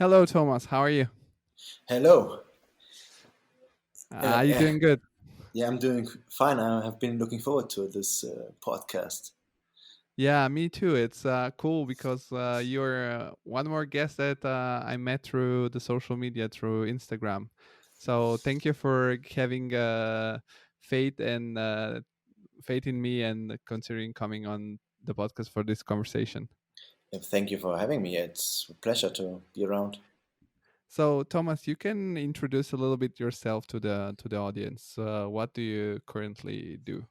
Hello, Thomas. How are you? Hello. Are you Yeah, doing good? yeah, I'm doing fine. I have been looking forward to this podcast. Yeah, me too. It's cool because you're one more guest that I met through the social media through Instagram. So thank you for having faith and faith in me and considering coming on the podcast for this conversation. Thank you for having me. It's a pleasure to be around. So Thomas, you can introduce a little bit yourself to the audience. What do you currently do?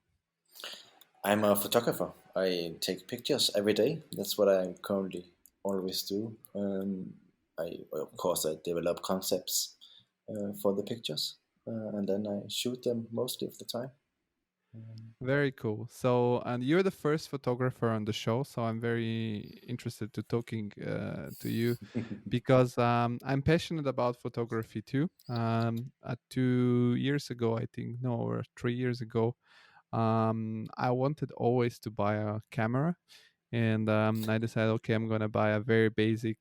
I'm a photographer. I take pictures every day. That's what I currently always do. Of course, I develop concepts for the pictures, and then I shoot them mostly of the time. Very cool. So, and you're the first photographer on the show, so I'm very interested to talking to you because I'm passionate about photography too. 2 years ago, I think, no, or 3 years ago, I wanted always to buy a camera, and I decided, okay, I'm gonna buy a very basic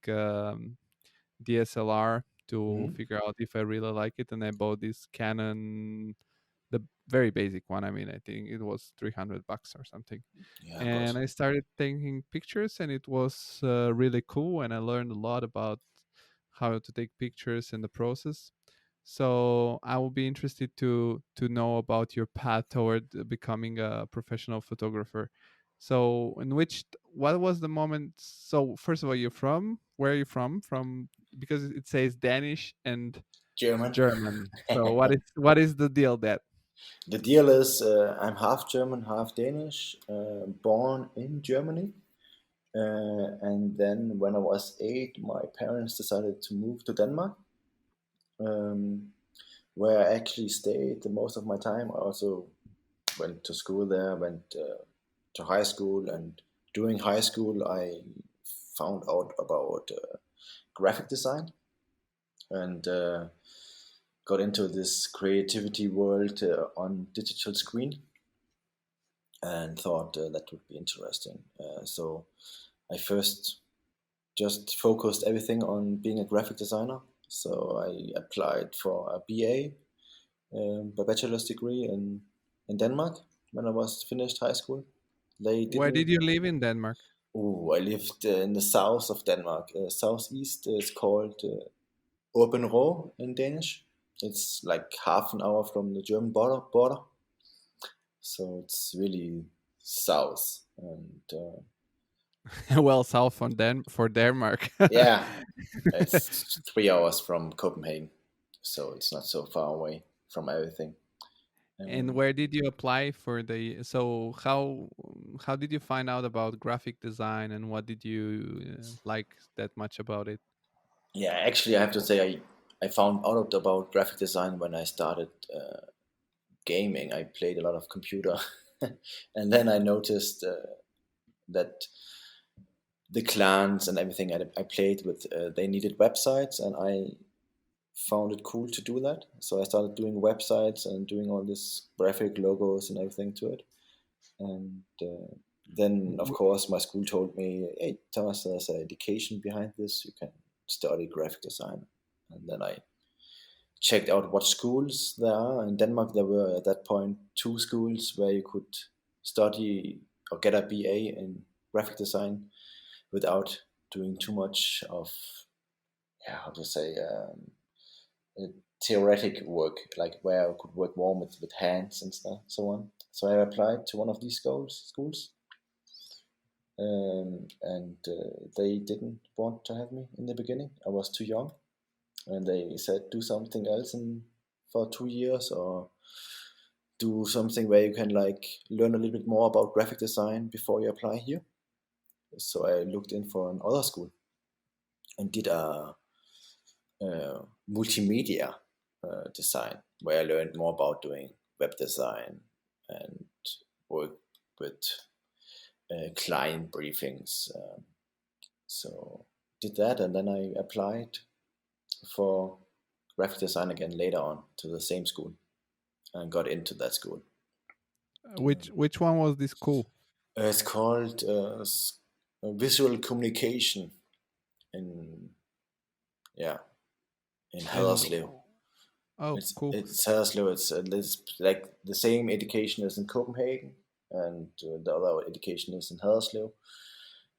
DSLR to Mhm. figure out if I really like it, and I bought this Canon, the very basic one. I mean, I think it was $300 or something. Yeah, good. And I started taking pictures, and it was really cool. And I learned a lot about how to take pictures and the process. So I will be interested to know about your path toward becoming a professional photographer. So, in which what was the moment? So, first of all, you're from where are you from? From because it says Danish and German. German. So, what is the deal that? The deal is I'm half German, half Danish, born in Germany. And then when I was 8, my parents decided to move to Denmark, um, where I actually stayed the most of my time. I also went to school there, went to high school, and during high school, I found out about graphic design and got into this creativity world on digital screen and thought that would be interesting. So I first just focused everything on being a graphic designer. So I applied for a BA, a bachelor's degree in Denmark when I was finished high school. They Where did didn't. you live in Denmark? Oh, I lived in the south of Denmark. Southeast is called Åbenrå in Danish. It's like half an hour from the German border. So it's really south. And Well, south from for Denmark. yeah, it's 3 hours from Copenhagen. So it's not so far away from everything. And Um, where did you apply for the? So how did you find out about graphic design, and what did you like that much about it? yeah, actually, I have to say I found out about graphic design when I started gaming. I played a lot of computer, and then I noticed that the clans and everything I played with, they needed websites, and I found it cool to do that. So I started doing websites and doing all this graphic logos and everything to it. And then, of W- course, my school told me, "Hey, Thomas, there's an education behind this. You can study graphic design." And then I checked out what schools there are. In Denmark, there were at that point 2 schools where you could study or get a BA in graphic design without doing too much of, yeah, how to say, uh, theoretic work, like where I could work more with hands and stuff, so on. So I applied to one of these schools, and they didn't want to have me in the beginning. I was too young, and they said do something else for 2 years or do something where you can like learn a little bit more about graphic design before you apply here. So I looked in for another school and did multimedia design where I learned more about doing web design and work with client briefings. So did that, and then I applied for graphic design again later on to the same school and got into that school. Which one was this cool? It's called visual communication in Yeah, in And Haderslev. oh, cool. It's Haderslev. It's like the same education as in Copenhagen, and the other education is in Haderslev.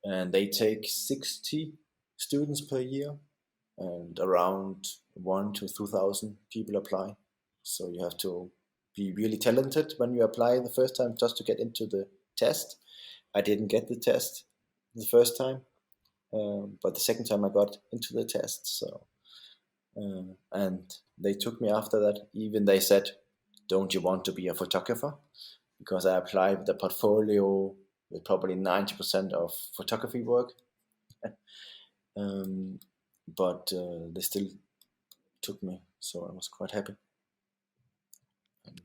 And they take 60 students per year, and around 1 to 2,000 people apply. So you have to be really talented when you apply the first time just to get into the test. I didn't get the test the first time, but the second time I got into the test. So and they took me after that. Even they said, "Don't you want to be a photographer?" Because I applied with a portfolio with probably 90% of photography work. um, but they still took me, so I was quite happy.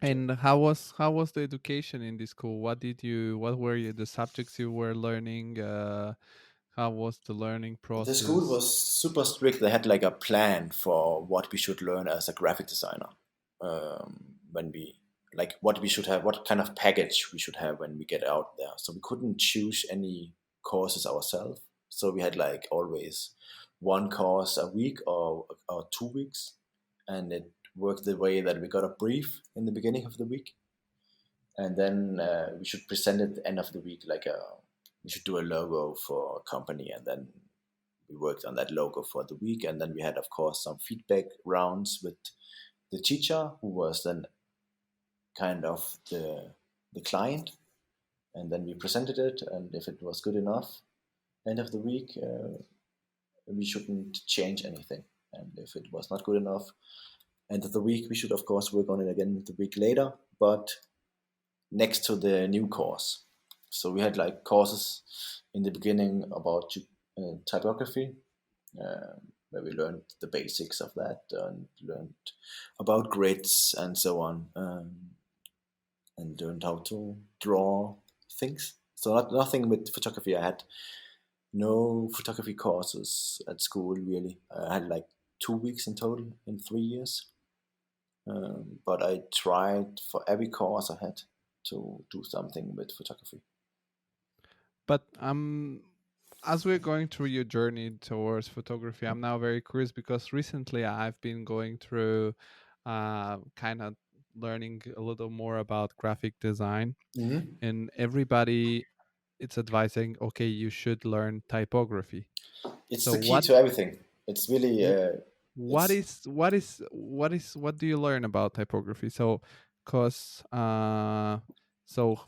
And And how was the education in this school? What were the subjects you were learning? How was the learning the school process? was super strict. They had like a plan for what we should learn as a graphic designer. When we like what we should have, what kind of package we should have when we get out there. So we couldn't choose any courses ourselves. So we had like always one course a week or 2 weeks, and it worked the way that we got a brief in the beginning of the week, and then we should present it at the end of the week. We should do a logo for a company, and then we worked on that logo for the week, and then we had, of course, some feedback rounds with the teacher, who was then kind of the client, and then we presented it, and if it was good enough, end of the week, we shouldn't change anything, and if it was not good enough, end of the week, we should, of course, work on it again the week later, but next to the new course. So we had like courses in the beginning about typography, where we learned the basics of that and learned about grids and so on, and learned how to draw things. So nothing with photography. I had no photography courses at school really. I had like 2 weeks in total in 3 years. But I tried for every course I had to do something with photography. But as we're going through your journey towards photography, I'm now very curious because recently I've been going through kind of learning a little more about graphic design, Hmm. and everybody it's advising, okay, you should learn typography. It's So the key to everything. It's really wh- it's what do you learn about typography? So, cause so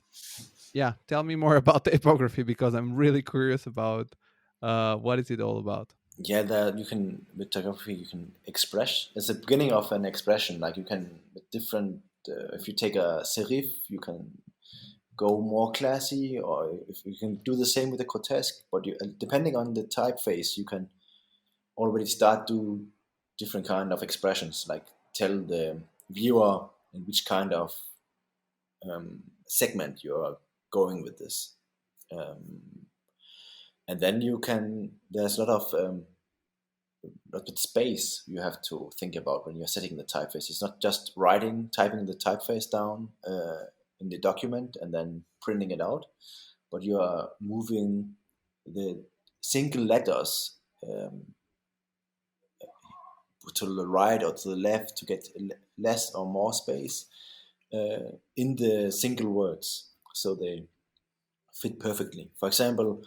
yeah, tell me more about typography because I'm really curious about what is it all about. yeah, that you can with typography you can express. It's the beginning of an expression. Like you can with different. If you take a serif, you can go more classy, or if you can do the same with a grotesque. But depending on the typeface, you can already start do different kind of expressions. Like tell the viewer in which kind of segment you're going with this. Um, and then you can. There's a lot of space you have to think about when you're setting the typeface. It's not just typing the typeface down in the document and then printing it out, but you are moving the single letters um, to the right or to the left to get less or more space in the single words, so they fit perfectly. For example,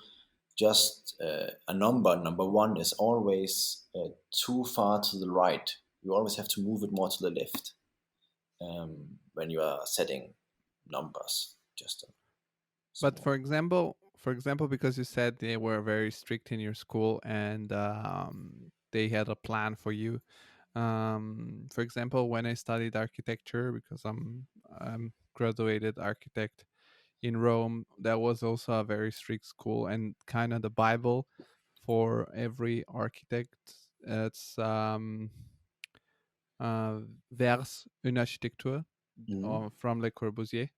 just a number one is always too far to the right. You always have to move it more to the left when you are setting numbers. Just a But small. for example, because you said they were very strict in your school and they had a plan for you. For example, when I studied architecture, because I'm graduated architect in Rome, that was also a very strict school and kind of the Bible for every architect. It's Vers une architecture Mhm. from Le Corbusier.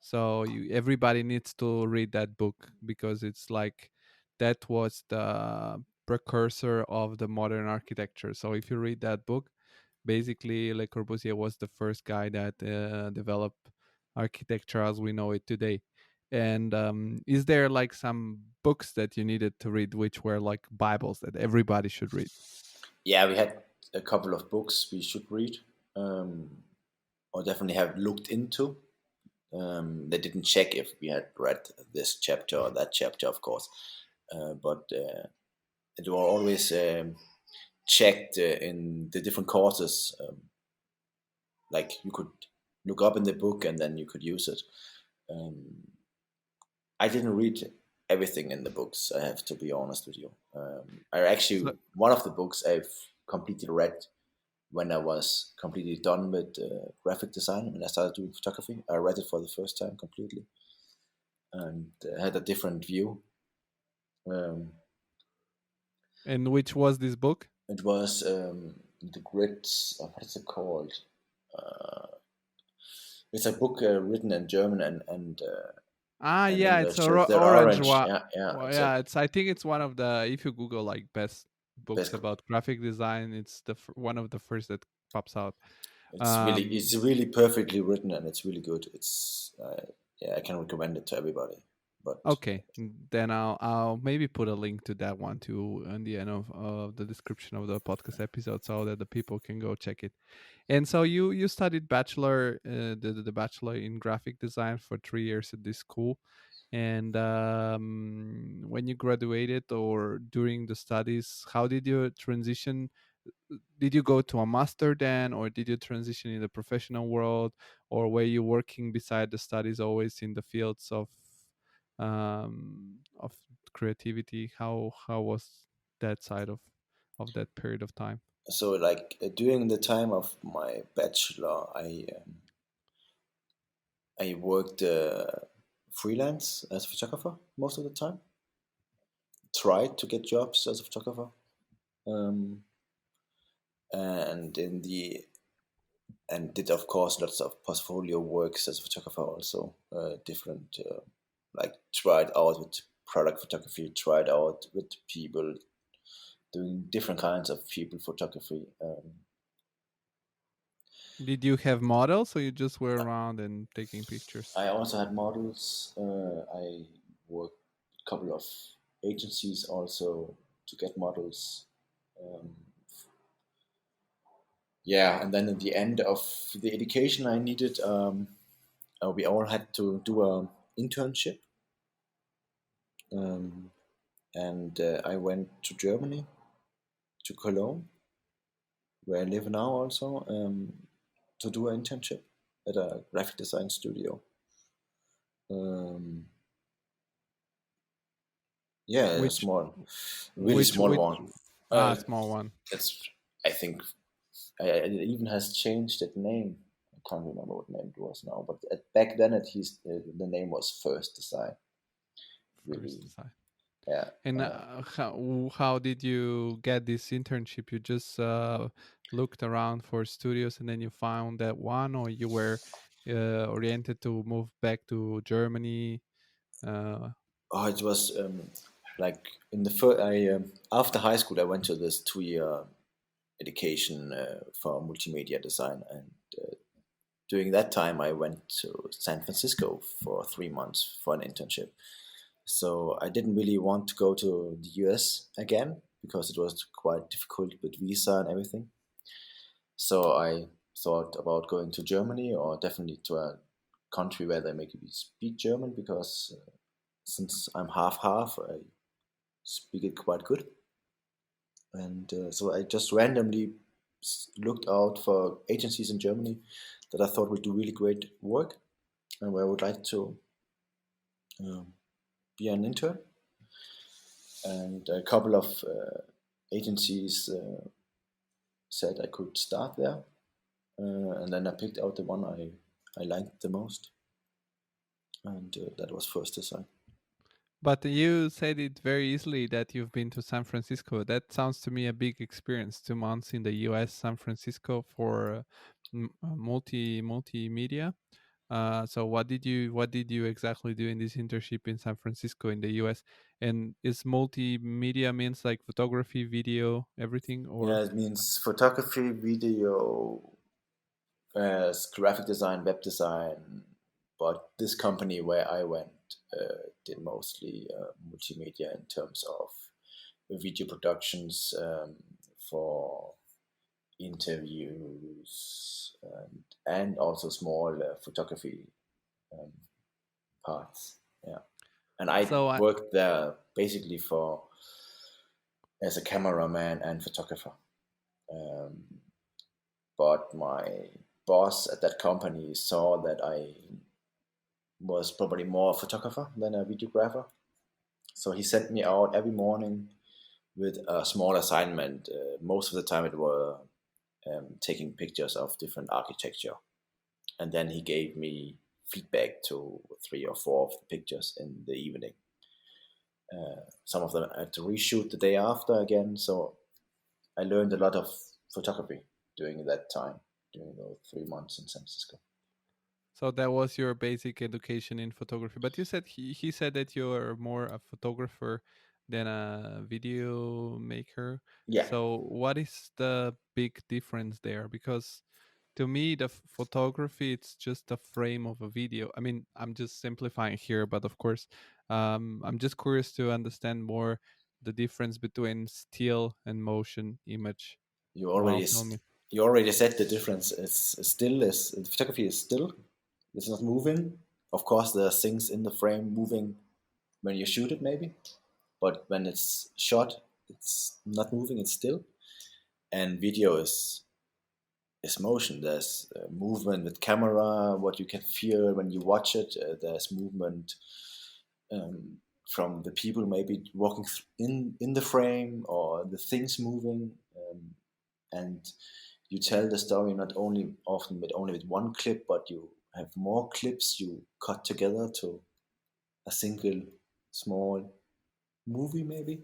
So everybody needs to read that book because it's like that was the precursor of the modern architecture. So if you read that book, basically Le Corbusier was the first guy that developed architecture as we know it today. And is there like some books that you needed to read which were like Bibles that everybody should read? Yeah, we had a couple of books we should read, or definitely have looked into. They didn't check if we had read this chapter or that chapter, of course, but it was always checked in the different courses. Like you could look up in the book and then you could use it. I didn't read everything in the books. I have to be honest with you. I actually So, one of the books I've completely read when I was completely done with graphic design. When I started doing photography, I read it for the first time completely and had a different view. Um, and which was this book? it was the grids. What is it called? Uh, it's a book written in German and Yeah, it's a English. They're orange orange. one. Yeah, yeah. Well, It's a yeah, it's. I think it's one of the. If you Google like best books best. about graphic design, it's the one of the first that pops out. It's really perfectly written and it's really good. It's yeah, I can recommend it to everybody. But Okay, then I'll maybe put a link to that one too in the end of the description of the podcast episode, so that the people can go check it. And so you studied bachelor the bachelor in graphic design for 3 years at this school, and when you graduated or during the studies, how did you transition? Did you go to a master then, or did you transition in the professional world, or were you working beside the studies always in the fields of creativity? How was that side of that period of time? so like during the time of my bachelor, I worked freelance as a photographer most of the time. Tried to get jobs as a photographer, um, and in the and did of course lots of portfolio works as a photographer also. Different like tried out with product photography, tried out with people doing different kinds of people photography. Did you have models, or you just were around and taking pictures? I also had models. I worked a couple of agencies also to get models. Um, yeah, and then at the end of the education I needed, we all had to do a internship, um, and I went to Germany, to Cologne, where I live now, also to do an internship at a graphic design studio. Um, yeah, a Which small, really which small which one. Uh, small one. it's I think it even has changed its name. I can't remember what name it was now, but back then at least the name was First Design. First Really, design. yeah. And how did you get this internship? You just looked around for studios and then you found that one, or you were oriented to move back to Germany? Uh, Oh, it was like in the first. I after high school, I went to this 2 year education for multimedia design, and during that time, I went to San Francisco for 3 months for an internship. So I didn't really want to go to the US again because it was quite difficult with visa and everything. So I thought about going to Germany or definitely to a country where they maybe speak German because since I'm half half, I speak it quite good. And so I just randomly looked out for agencies in Germany that I thought would do really great work and where I would like to um, be an intern. And a couple of agencies said I could start there. And then I picked out the one I liked the most, and that was First Design. but you said it very easily that you've been to San Francisco. That sounds to me a big experience. 2 months in the U.S., San Francisco for multimedia. So what did you exactly do in this internship in San Francisco in the US? And is multimedia means like photography, video, everything, Yeah, or it means photography, video, graphic design, web design. But this company where I went did mostly multimedia in terms of video productions, for interviews and also small photography um, parts. Yeah, and I So I, worked there basically for as a cameraman and photographer. Um, but my boss at that company saw that I was probably more a photographer than a videographer. So he sent me out every morning with a small assignment. Most of the time, it were taking pictures of different architecture, and then he gave me feedback to 3 or 4 of the pictures in the evening. Some of them I had to reshoot the day after again. So I learned a lot of photography during that time, during those 3 months in San Francisco. so that was your basic education in photography. But you said he said that you're more a photographer than a video maker. Yeah, So what is the big difference there? Because to me the photography, it's just a frame of a video. I mean, I'm just simplifying here, but of course, I'm just curious to understand more the difference between still and motion image you while already filming. you already said the difference. It's still is the photography is still. It's not moving. Of course, there are things in the frame moving when you shoot it, maybe, but when it's shot, it's not moving. It's still. And video is motion. There's movement with camera. What you can feel when you watch it. There's movement um, from the people maybe walking in the frame or the things moving, and you tell the story not only often with only with one clip, but you have more clips you cut together to a single small movie maybe.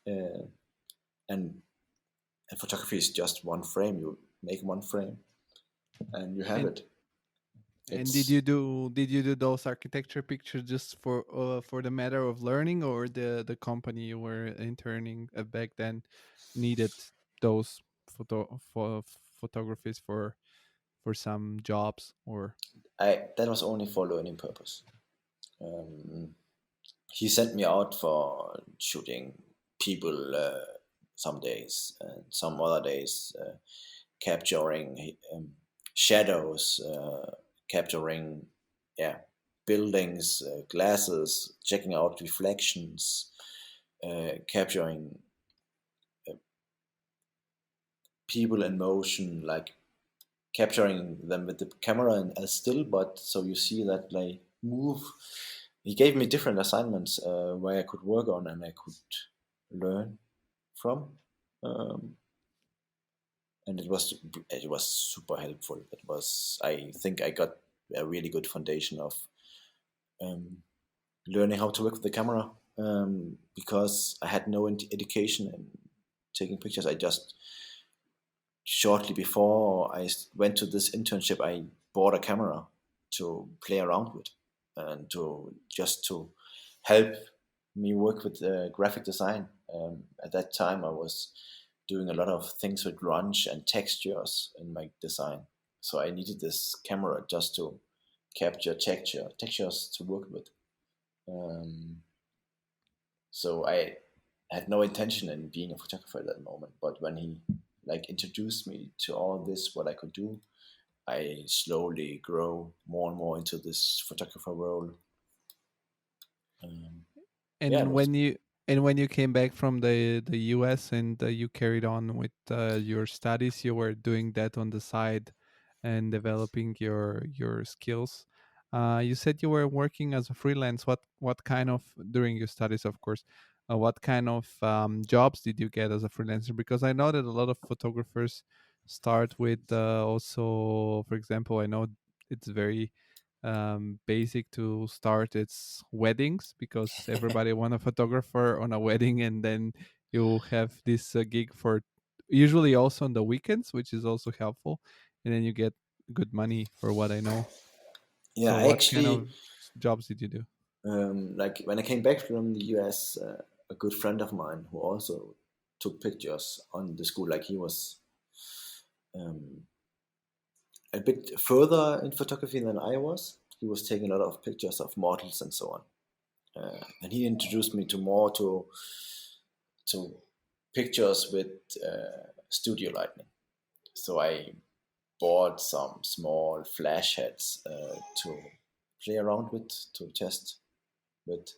uh, and and photography is just one frame. You make one frame and you have And it. And It's did you do those architecture pictures just for the matter of learning, or the company you were interning at back then needed those photographies for some jobs or I that was only for learning purpose. um, he sent me out for shooting people some days, and some other days capturing shadows, capturing, yeah, buildings, glasses, checking out reflections, capturing people in motion, like capturing them with the camera and as still, but so you see that they move. He gave me different assignments where I could work on and I could learn from. Um, and it was super helpful. It was, I think I got a really good foundation of um, learning how to work with the camera, because I had no education in taking pictures. I just shortly before I went to this internship, I bought a camera to play around with and to just to help me work with graphic design. At that time, I was doing a lot of things with grunge and textures in my design, so I needed this camera just to capture textures to work with. Um, so I had no intention in being a photographer at that moment, but when he like introduced me to all this, what I could do, I slowly grow more and more into this photographer role. Um, yeah, it and was. when you came back from the US and you carried on with your studies, you were doing that on the side and developing your skills. You said you were working as a freelance. What kind of, during your studies, of course, what kind of jobs did you get as a freelancer? Because I know that a lot of photographers start with also, for example, I know it's very basic to start, it's weddings, because everybody want a photographer on a wedding, and then you have this gig for usually also on the weekends, which is also helpful, and then you get good money for what I know. Yeah, So I what kind actually, of jobs did you do? like when I came back from the US, a good friend of mine who also took pictures on the school, like he was um, a bit further in photography than I was. He was taking a lot of pictures of models and so on. And he introduced me to more to pictures with studio lighting. So I bought some small flash heads to play around with, to test with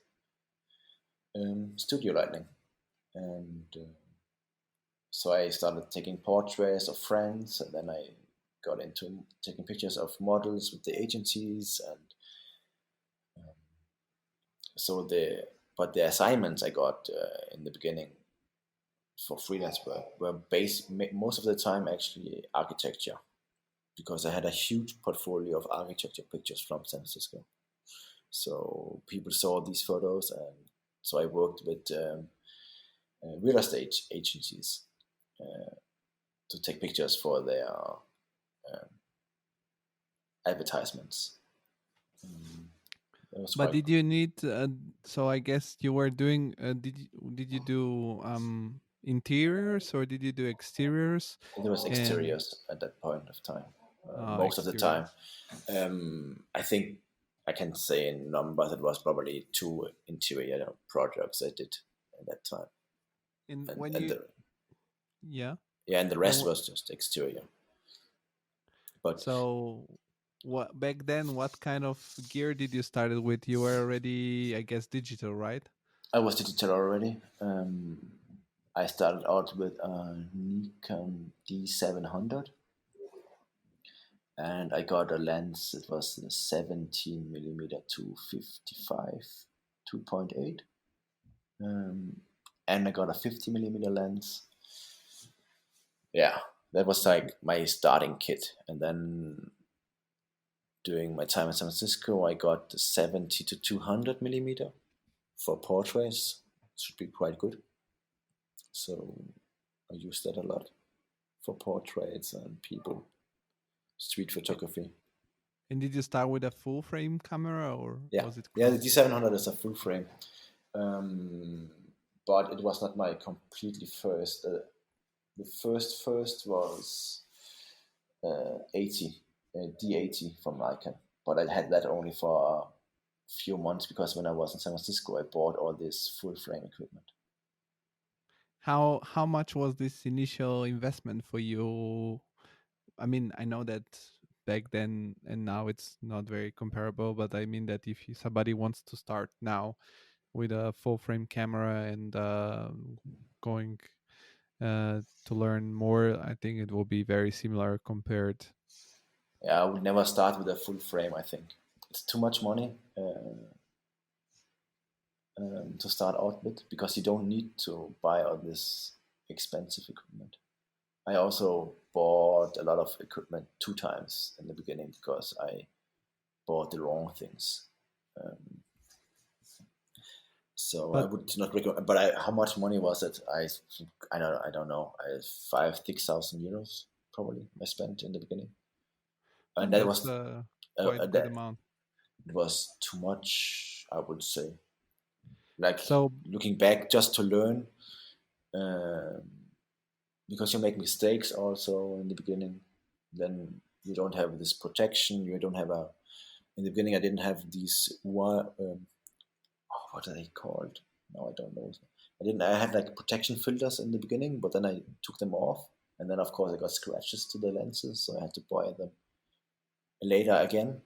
studio lighting. And so I started taking portraits of friends, and then I got into taking pictures of models with the agencies. And so the assignments I got in the beginning for freelance were based most of the time actually architecture, because I had a huge portfolio of architecture pictures from San Francisco. So people saw these photos, and so I worked with real estate agencies to take pictures for their advertisements. It was But quite. did you need? So I guess you were doing. Did you do interiors or did you do exteriors? It was And exteriors at that point of time. Most of the time, exteriors. I think I can say in numbers it was probably 2 interior projects I did at that time, And and when and you, the yeah, yeah, and the and rest was just exterior. But so what back then? What kind of gear did you started with? You were already, I guess, digital, right? I was digital already. I started out with a Nikon D700, and I got a lens. It was a 17 millimeter to 55 2.8, and I got a 50 millimeter lens. Yeah, that was like my starting kit. And then during my time in San Francisco, I got the 70 to 200 millimeter for portraits. It should be quite good. So I use that a lot for portraits and people, street A- photography. And did you start with a full frame camera or Yeah, was it yeah. The cross? D700 is a full frame, um, but it was not my completely first. The first was 80 D80 from Nikon, but I had that only for a few months because when I was in San Francisco, I bought all this full frame equipment. How much was this initial investment for you? I mean, I know that back then and now it's not very comparable, but I mean that if somebody wants to start now with a full frame camera and going to learn more, I think it will be very similar compared. Yeah, I would never start with a full frame. I think it's too much money to start out with because you don't need to buy all this expensive equipment. I also bought a lot of equipment 2 times in the beginning because I bought the wrong things. Um, so I But would not recommend. But how much money was it? I don't know. 5,000 to 6,000 euros probably I spent in the beginning, and that that's was quite good that amount. it was too much. I would say, like So, looking back, just to learn, um, because you make mistakes also in the beginning. Then you don't have this protection. You don't have a. In the beginning, I didn't have these what are they called? No, I don't know. I didn't. I had like protection filters in the beginning, but then I took them off, and then of course I got scratches to the lenses, so I had to buy them later again.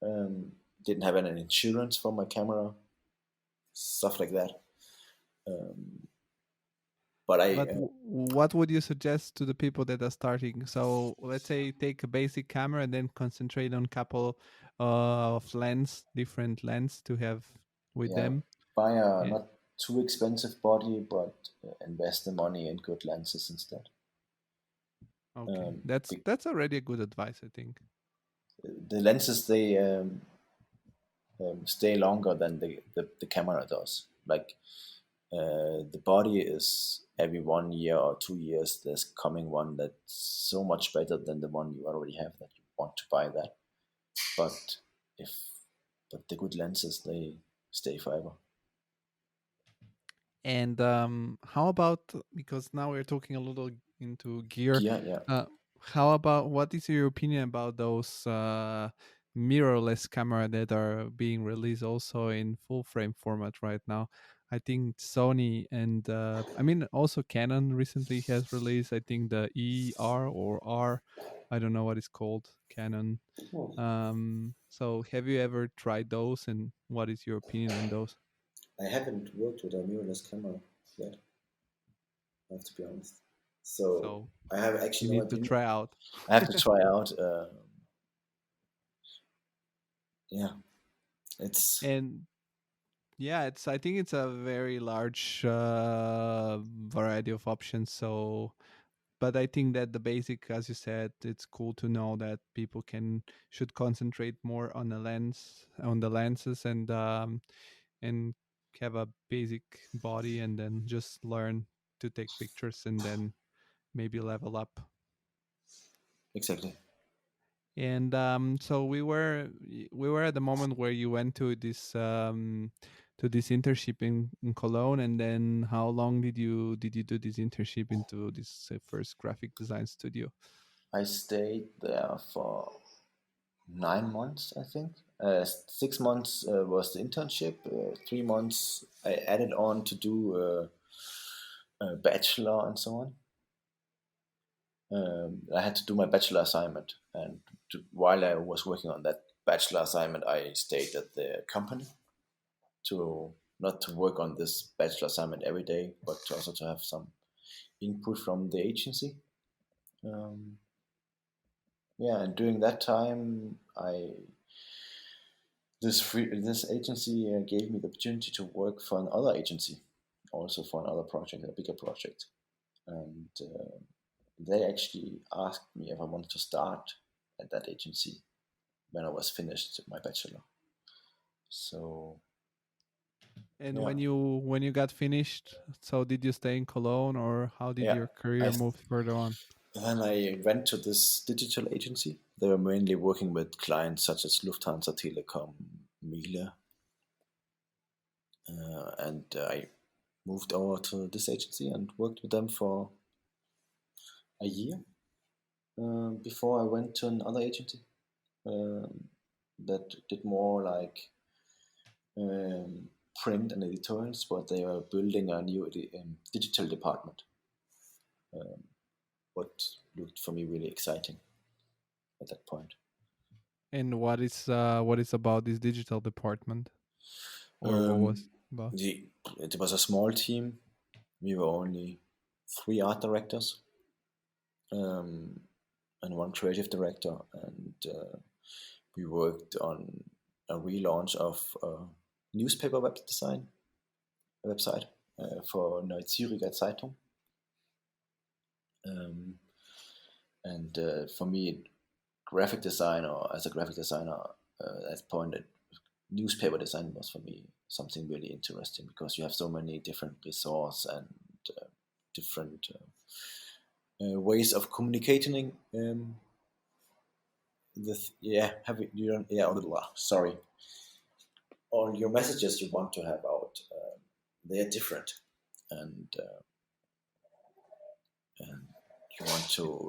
Um, didn't have any insurance for my camera, stuff like that. Um, but but what would you suggest to the people that are starting? So let's say take a basic camera and then concentrate on couple of different lens to have with yeah, them. buy a Yeah. not too expensive body, but invest the money in good lenses instead. Okay, Um, that's already a good advice, I think. the lenses they stay longer than the camera does. Like the body is every 1 year or 2 years. There's coming one that's so much better than the one you already have that you want to buy that. But if but the good lenses they stay forever. And how about, because now we're talking a little into gear, Yeah, yeah. uh, how about what is your opinion about those mirrorless camera that are being released also in full frame format right now? I think Sony and I mean also Canon recently has released, I think, the ER or R, I don't know what it's called, Canon. Oh, So have you ever tried those, and what is your opinion on those? I haven't worked with a mirrorless camera yet, I have to be honest. So So I have you actually no need to opinion. try out. I have to try out. Yeah, it's And yeah, it's, I think it's a very large variety of options. So but I think that the basic, as you said, it's cool to know that people should concentrate more on the lenses, and have a basic body, and then just learn to take pictures, and then maybe level up. exactly. And so we were at the moment where you went to this internship in Cologne, and then how long did you do this internship into this first graphic design studio? I stayed there for 9 months, I think. 6 months was the internship. 3 months I added on to do a bachelor and so on. I had to do my bachelor assignment, and while I was working on that bachelor assignment, I stayed at the company to not to work on this bachelor assignment every day, but to also to have some input from the agency. Um, yeah, and during that time, this agency gave me the opportunity to work for another agency, also for another project, a bigger project, and they actually asked me if I wanted to start at that agency when I was finished my bachelor. So And yeah, when you got finished, so did you stay in Cologne, or how did yeah. your I career move further on? Then I went to this digital agency. They were mainly working with clients such as Lufthansa, Telekom, Miele, and I moved over to this agency and worked with them for a year before I went to another agency um, that did more like um, print and editorials, but they were building a new digital department. Um, what looked for me really exciting at that point. And what is about this digital department, or what Um, was about? it was a small team. We were only three art directors um, and one creative director, and we worked on a relaunch of a newspaper website for Neue Züricher Zeitung. Um, and for me, graphic design, or as a graphic designer, at that point, newspaper design was for me something really interesting because you have so many different resources and different ways of communicating. Yeah, you don't, yeah, sorry, all your messages you want to have out, they are different, and and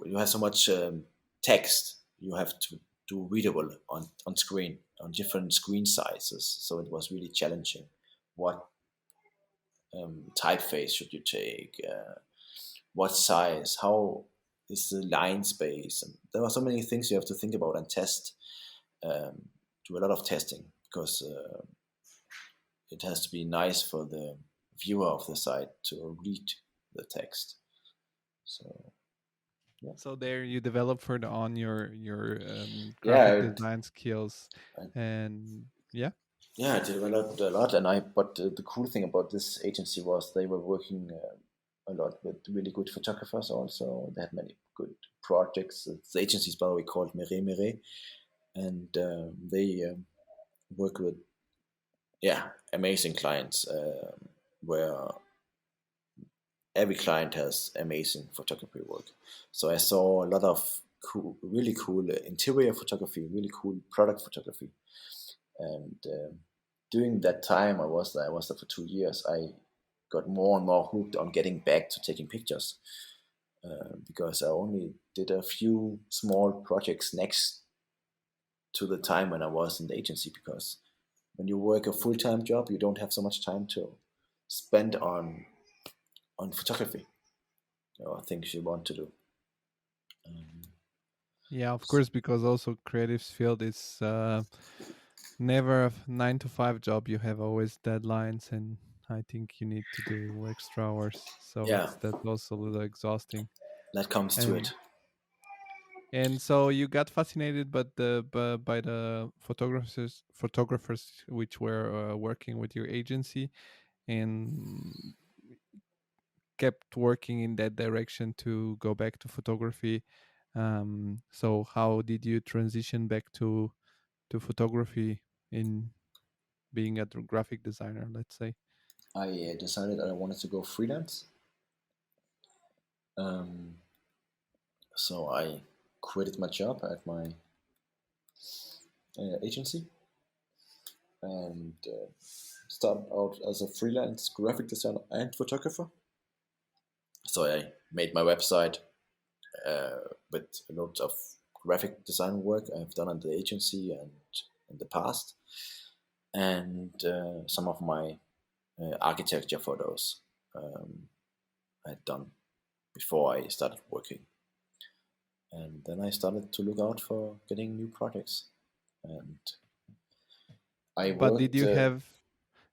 you have so much text you have to do readable on screen on different screen sizes, so it was really challenging. What typeface should you take? What size? How is the line space? And there are so many things you have to think about and test. um, do a lot of testing because it has to be nice for the viewer of the site to read the text. So yeah, So there you develop further on your graphic yeah, design skills, I, and yeah. yeah, I developed a lot, and I. But the cool thing about this agency was they were working a lot with really good photographers. Also, they had many good projects. The agency is by the way called Mere Mere, and they work with amazing clients where every client has amazing photography work. So I saw a lot of really cool interior photography, really cool product photography, and during that time I was there for 2 years. I got more and more hooked on getting back to taking pictures because I only did a few small projects next to the time when I was in the agency because when you work a full-time job, you don't have so much time to spent on photography, or things you want to do. Yeah, of course, because also creative field is never a 9 to 5 job. You have always deadlines, and I think you need to do extra hours. So Yeah, that's also a little exhausting. that comes to And it. so you got fascinated by the photographers which were working with your agency, and kept working in that direction to go back to photography. So how did you transition back to photography in being a graphic designer, let's say? I decided I wanted to go freelance. Um, so I quitted my job at my agency and started out as a freelance graphic designer and photographer. So I made my website with a lot of graphic design work I've done at the agency and in the past, and some of my architecture photos I had done before I started working. And then I started to look out for getting new projects. And I But worked.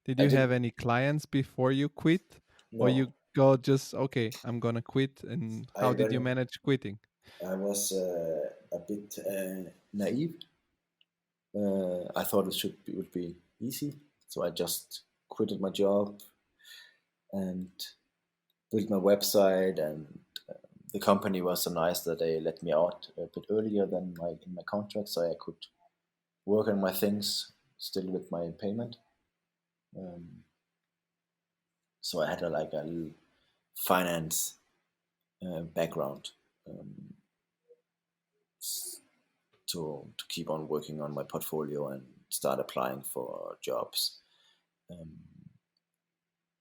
did I you did have any clients before you quit, or no. you go just okay, I'm gonna quit? And I how did you very. manage quitting? I was a bit naive. I thought it would be easy, so I just quitted my job and built my website. And uh, the company was so nice that they let me out a bit earlier than in my contract, so I could work on my things still with my payment. Um, so I had like a little finance background um, to keep on working on my portfolio and start applying for jobs. Um,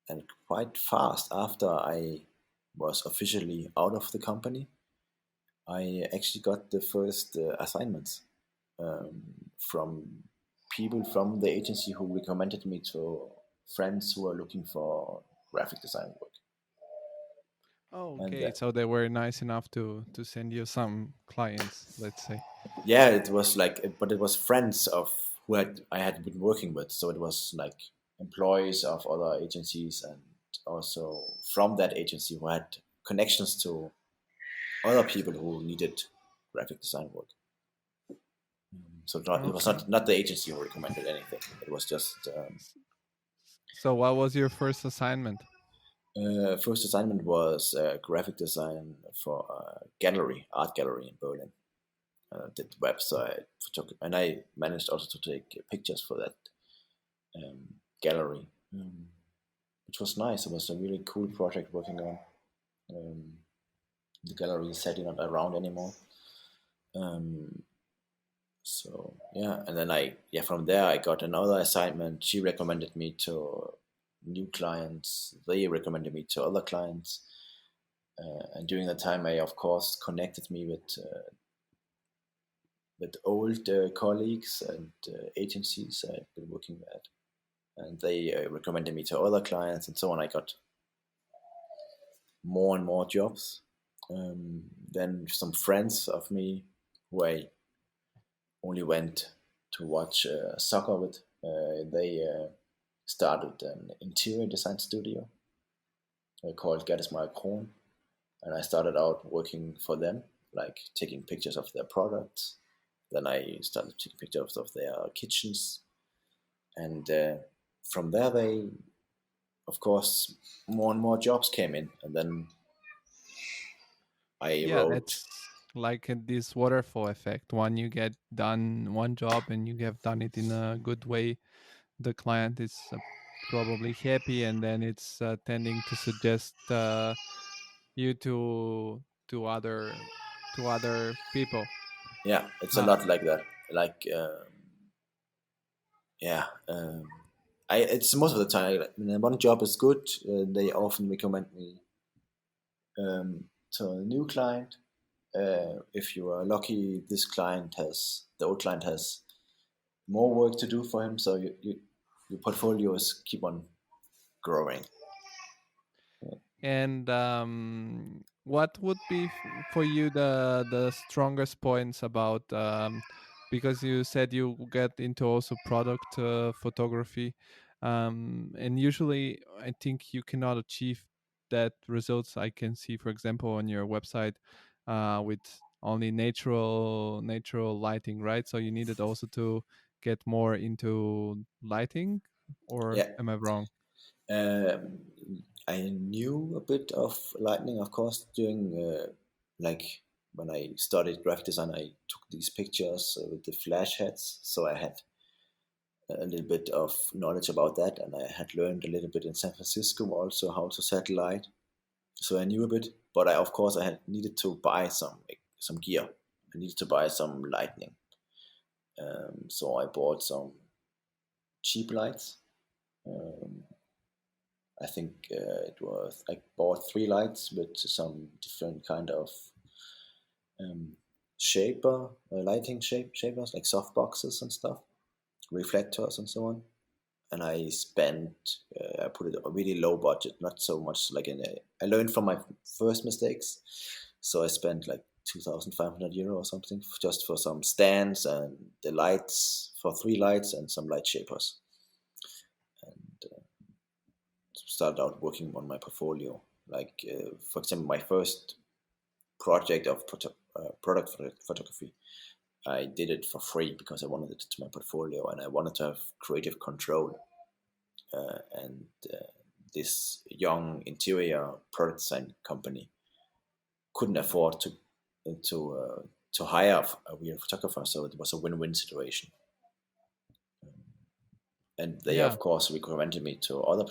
and quite fast after I was officially out of the company, I actually got the first assignments um, from people from the agency who recommended me to friends who are looking for graphic design work. Oh, And okay. So they were nice enough to send you some clients, let's say. yeah, it was like, but it was friends of who I had been working with, so it was like employees of other agencies and also from that agency who had connections to other people who needed graphic design work. So it was Okay. not the agency who recommended anything. It was just S- So what was your first assignment? first assignment was graphic design for a gallery, art gallery in Berlin. Did the website, and I managed also to take pictures for that gallery, which was nice. It was a really cool project working on. Um, the gallery is sadly not around anymore. Um, so yeah, and then from there I got another assignment. She recommended me to new clients. They recommended me to other clients. And during that time, I of course connected me with old colleagues and agencies I've been working at, and they recommended me to other clients, and so on. I got more and more jobs. Then some friends of me who I only went to watch soccer with, they started an interior design studio called Gaddesmeyer Kron, and I started out working for them, like taking pictures of their products. Then I started taking pictures of their kitchens, and from there, of course, more and more jobs came in, and then I Yeah, wrote. that's like this waterfall effect. When you get done one job and you have done it in a good way, the client is probably happy, and then it's tending to suggest you to other people. Yeah, it's a Uh, lot like that. Like, yeah, it's most of the time. Like, when one job is good, they often recommend me to a new client. If you are lucky, the old client has more work to do for him, so your portfolios keep on growing. And what would be for you the strongest points about because you said you get into also product photography, and usually I think you cannot achieve that results I can see, for example, on your website with only natural lighting, right? So you needed also to get more into lighting, or Yeah. am I wrong? Um, I knew a bit of lightning, of course, during like when I studied graphic design. I took these pictures with the flash heads, so I had a little bit of knowledge about that, and I had learned a little bit in San Francisco also how to set light. So I knew a bit, but I of course I had needed to buy some gear. I needed to buy some lightning, so I bought some cheap lights. Um, I think it was I bought three lights with some different kind of um, lighting shapers like soft boxes and stuff, reflectors and so on. And I spent I put it a really low budget, not so much like I learned from my first mistakes, so I spent like 2,500 euro or something just for some stands and the lights for three lights and some light shapers, and started out working on my portfolio. Like for example, my first project of product photography, I did it for free because I wanted it to my portfolio and I wanted to have creative control. And this young interior product design company couldn't afford to to hire a real photographer, so it was a win-win situation. And they, Yeah. of course, recommended me to other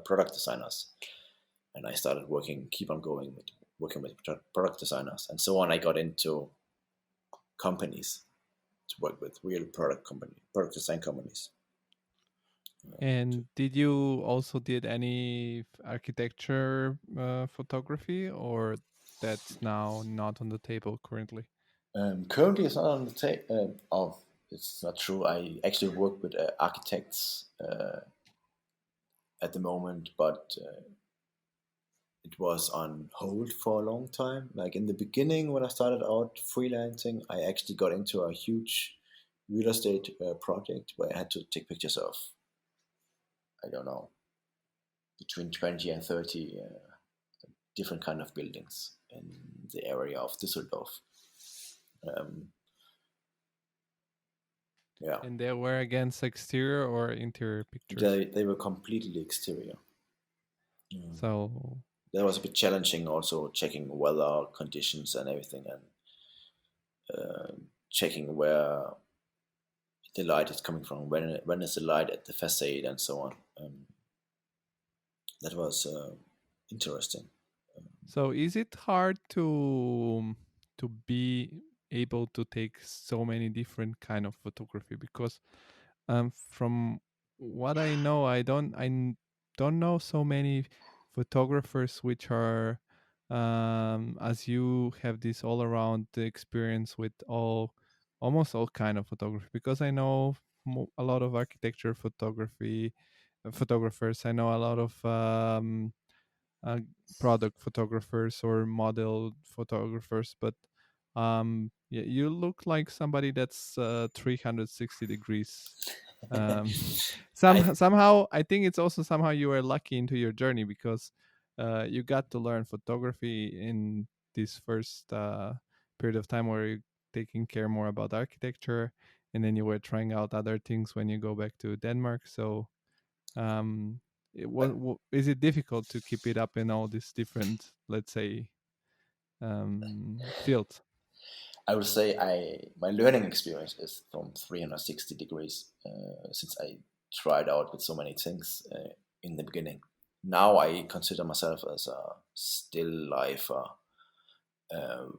product designers, and I started keep on going with working with product designers, and so on. I got into companies to work with real product design companies. And did you also did any architecture photography, or that's now not on the table currently? Currently, it's not on the table. Oh, it's not true. I actually work with architects at the moment, but it was on hold for a long time. Like in the beginning, when I started out freelancing, I actually got into a huge real estate project where I had to take pictures of, I don't know, between 20 and 30 different kind of buildings in the area of Düsseldorf. Um, yeah, And they were against exterior or interior pictures. they were completely exterior. So That was a bit challenging, also checking weather conditions and everything, and checking where the light is coming from, when is the light at the facade, and so on. That was interesting. so is it hard to be able to take so many different kind of photography? Because from what I know, don't know so many photographers which are as you have this all around experience with almost all kind of photography. Because I know a lot of architecture photography photographers. I know a lot of uh, product photographers or model photographers, but yeah, you look like somebody that's 360 degrees. um I somehow I think it's also somehow you were lucky into your journey, because you got to learn photography in this first period of time where you're taking care more about architecture, and then you were trying out other things when you go back to Denmark. So um is it difficult to keep it up in all these different, let's say, fields? I would say my learning experience is from 360 degrees since I tried out with so many things in the beginning. Now I consider myself as a still lifer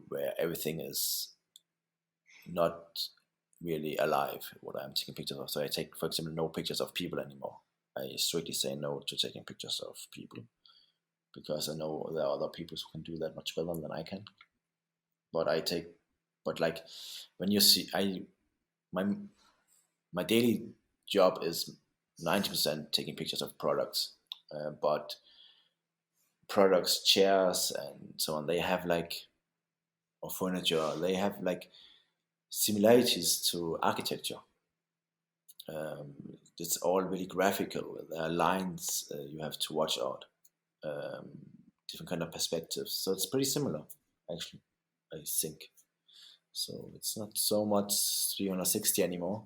where everything is not really alive, what I'm taking pictures of. So I take, for example, no pictures of people anymore. I strictly say no to taking pictures of people because I know there are other people who can do that much better than I can. But I take, but like when you see, my my daily job is 90% taking pictures of products, but products, chairs, and so on, they have like, or furniture, they have like similarities to architecture. Um, it's all really graphical. There are lines you have to watch out, um, different kind of perspectives. So it's pretty similar, actually, I think. So it's not so much 360 anymore.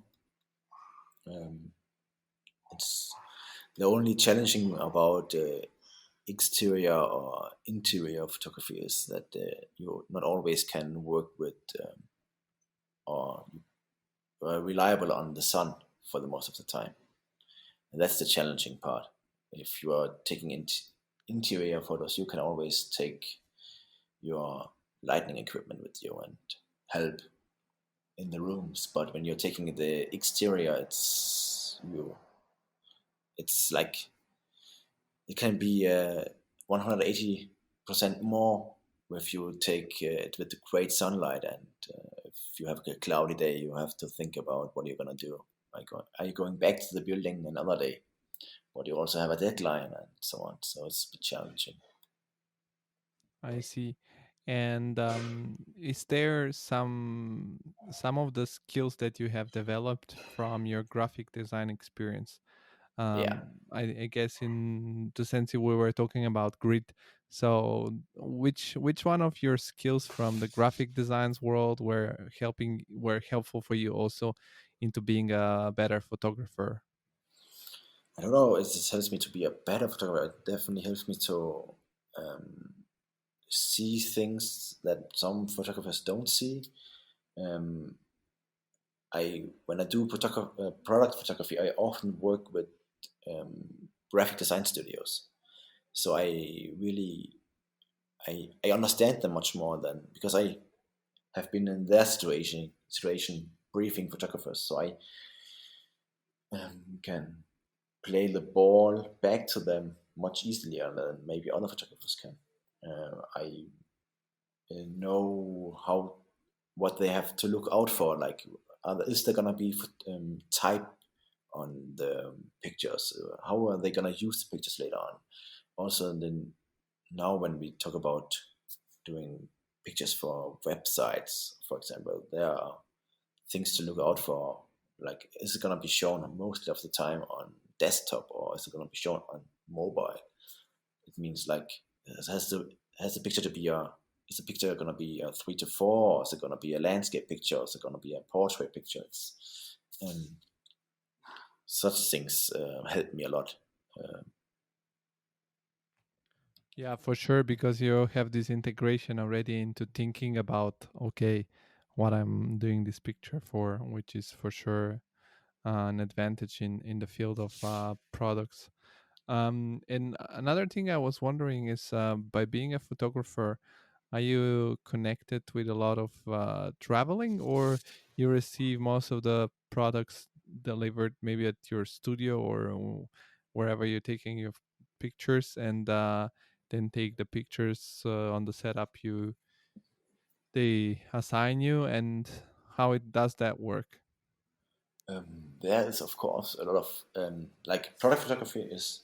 Um, it's the only challenging about exterior or interior photography is that you not always can work with or you are reliable on the sun for the most of the time. And that's the challenging part. If you are taking interior photos, you can always take your lighting equipment with you and help in the rooms. But when you're taking the exterior, it's like it can be 180% more if you take it with the great sunlight. And if you have a cloudy day, you have to think about what you're going to do. Like, are you going back to the building another day? But you also have a deadline and so on. So it's a bit challenging. I see. And is there some of the skills that you have developed from your graphic design experience? Yeah. I guess in the sense we were talking about grid. So which one of your skills from the graphic designs world were helpful for you also into being a better photographer? I don't know. It just helps me to be a better photographer. It definitely helps me to um, see things that some photographers don't see. Um, when I do product photography, I often work with graphic design studios. So I understand them much more than because I have been in their situation briefing photographers. So I can play the ball back to them much easier than maybe other photographers can. I know what they have to look out for. Like, is there gonna be type on the pictures? How are they gonna use the pictures later on? Also, then now when we talk about doing pictures for websites, for example, there are things to look out for. Like, is it gonna be shown mostly of the time on desktop or is it gonna be shown on mobile? It means like has the picture to be a is the picture gonna be a 3 to 4? Or is it gonna be a landscape picture? Or is it gonna be a portrait picture? Um, Such things help me a lot. Uh, Yeah, for sure, because you have this integration already into thinking about, okay, what I'm doing this picture for, which is for sure an advantage in the field of products. And another thing I was wondering is, by being a photographer, are you connected with a lot of traveling, or you receive most of the products delivered maybe at your studio or wherever you're taking your pictures, and then take the pictures on the setup they assign you, and how it does that work? there is of course a lot of like product photography is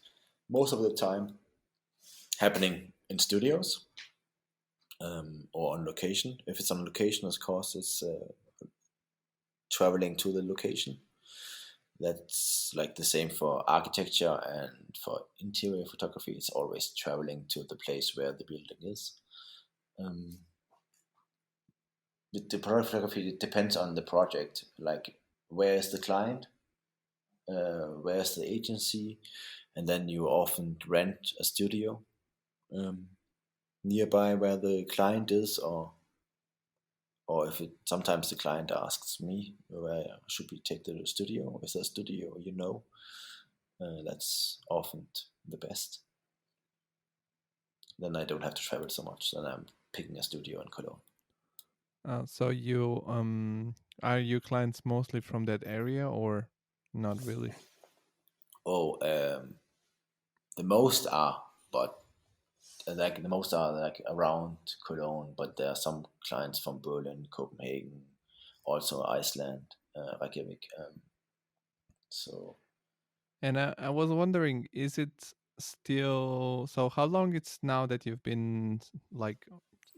most of the time happening in studios or on location. If it's on location, of course, it's traveling to the location. That's like the same for architecture and for interior photography. It's always traveling to the place where the building is. Um, the product photography depends on the project. Like, where is the client? Where's the agency? And then you often rent a studio um, nearby where the client is, or if it sometimes the client asks me, where should we take the studio? Is there a studio that's often the best. Then I don't have to travel so much. Then I'm picking a studio in Cologne. So you are your clients mostly from that area, or not really? Oh, the most are, but like the most are like around Cologne, but there are some clients from Berlin, Copenhagen, also Iceland, Reykjavik. So And I was wondering, is it still, so how long it's now that you've been like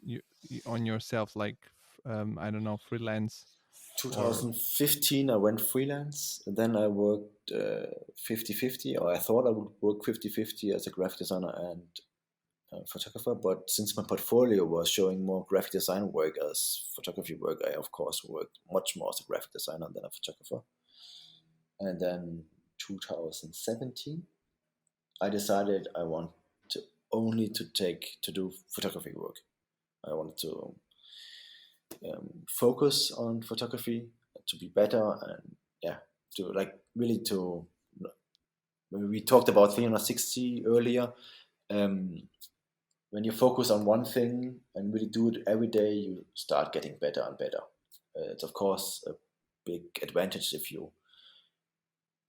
you on yourself, like I don't know, freelance or 2015, I went freelance. And then I worked 50-50, or I thought I would work 50-50 as a graphic designer and photographer. But since my portfolio was showing more graphic design work as photography work, I of course worked much more as a graphic designer than a photographer. And then 2017, I decided I want to only to do photography work. I wanted to focus on photography to be better, and yeah, to like really to. When we talked about 360 earlier, um, when you focus on one thing and really do it every day, you start getting better and better. It's of course a big advantage if you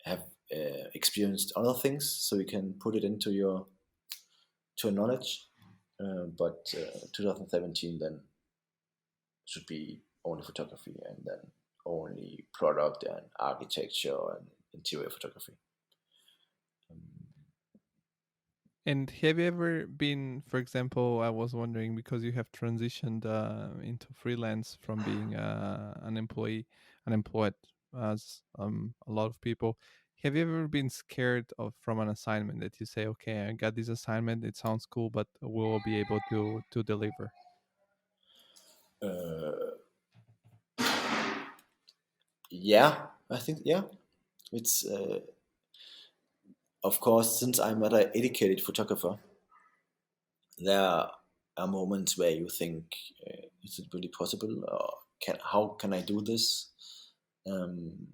have experienced other things, so you can put it into your knowledge. But 2017 then should be only photography, and then only product and architecture and interior photography. And have you ever been, for example, I was wondering because you have transitioned into freelance from being an unemployed, as a lot of people. Have you ever been scared of from an assignment that you say, okay, I got this assignment, it sounds cool, but will I be able to deliver? Uh, yeah, I think yeah, it's of course, since I'm not an educated photographer, there are moments where you think, is it really possible? Or how can I do this? Um,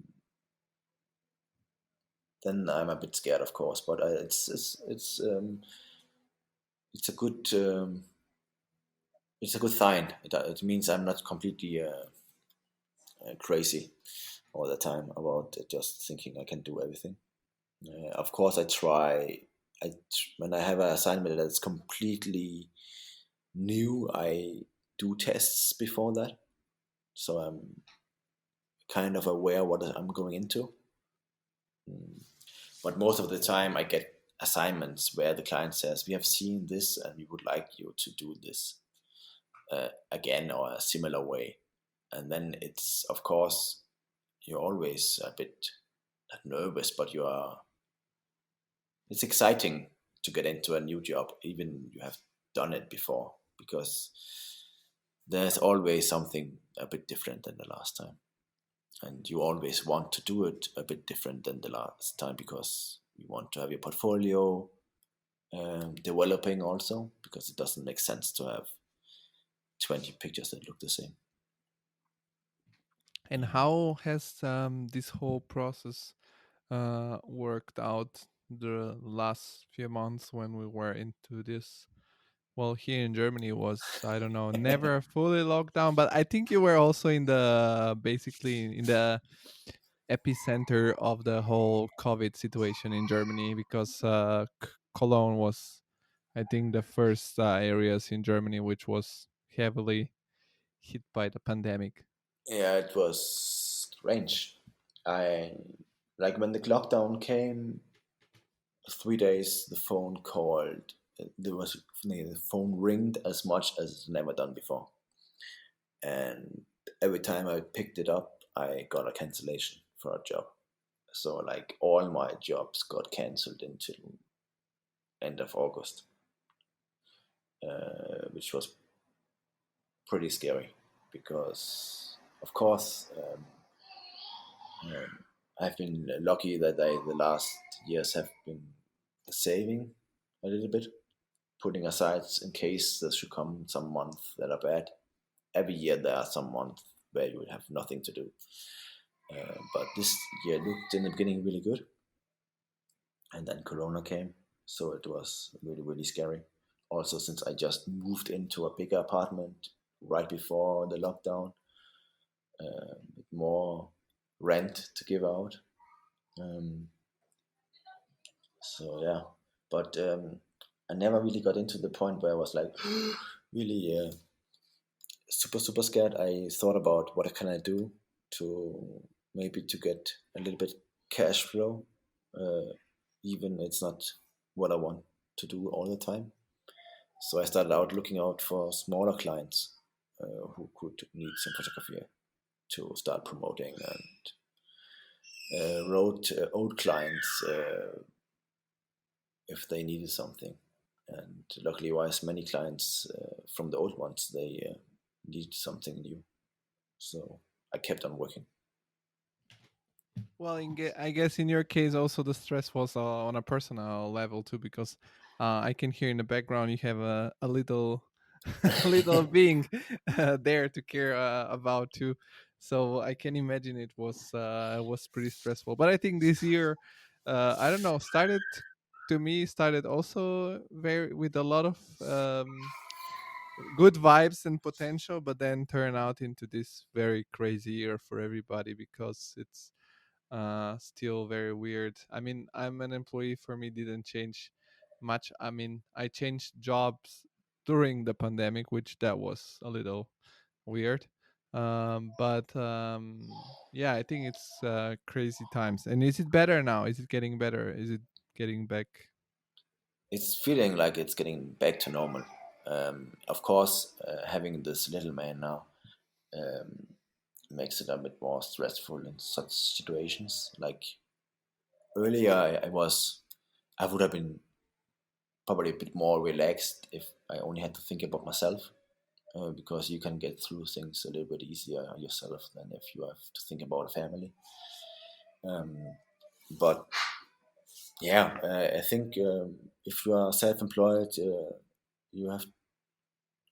then I'm a bit scared, of course. But it's a good sign. It means I'm not completely crazy all the time about just thinking I can do everything. Of course, I try. When I have an assignment that's completely new, I do tests before that, so I'm kind of aware what I'm going into. But most of the time, I get assignments where the client says, "We have seen this, and we would like you to do this again or a similar way." And then it's of course you're always a bit not nervous, but you are. It's exciting to get into a new job, even you have done it before, because there's always something a bit different than the last time. And you always want to do it a bit different than the last time because you want to have your portfolio developing also, because it doesn't make sense to have 20 pictures that look the same. And how has this whole process worked out the last few months when we were into this? Well, here in Germany it was, I don't know, never fully locked down, but I think you were also in the basically in the epicenter of the whole COVID situation in Germany because Cologne was, I think, the first areas in Germany which was heavily hit by the pandemic. Yeah, it was strange. I like when the lockdown came, 3 days the phone called. The phone ringed as much as it's never done before, and every time I picked it up, I got a cancellation for a job. So like all my jobs got cancelled until end of August, which was pretty scary because, of course, I've been lucky that the last years have been saving a little bit, putting aside in case there should come some months that are bad. Every year there are some months where you have nothing to do. But this year looked in the beginning really good, and then Corona came, so it was really really scary. Also, since I just moved into a bigger apartment right before the lockdown, with more rent to give out. Um, so yeah, but I never really got into the point where I was like really super super scared. I thought about what can I do to maybe to get a little bit cash flow, even it's not. what I want to do all the time. So I started out looking out for smaller clients who could need some photography to start promoting, and wrote old clients if they needed something. And luckily wise, many clients from the old ones, they needed something new. So I kept on working. Well, I guess in your case also the stress was on a personal level too, because I can hear in the background you have a little a little being there to care about too. So I can imagine it was pretty stressful. But I think this year, I don't know, started also very with a lot of good vibes and potential, but then turn out into this very crazy year for everybody because it's still very weird. I mean, I'm an employee. For me, didn't change much. I mean, I changed jobs during the pandemic, which that was a little weird. But yeah, I think it's crazy times. And is it better now? Is it getting better? Is it getting back? It's feeling like it's getting back to normal. Of course, having this little man now um, makes it a bit more stressful in such situations. Like earlier, I would have been probably a bit more relaxed if I only had to think about myself, because you can get through things a little bit easier yourself than if you have to think about a family. Um, but yeah, I think if you are self-employed, you have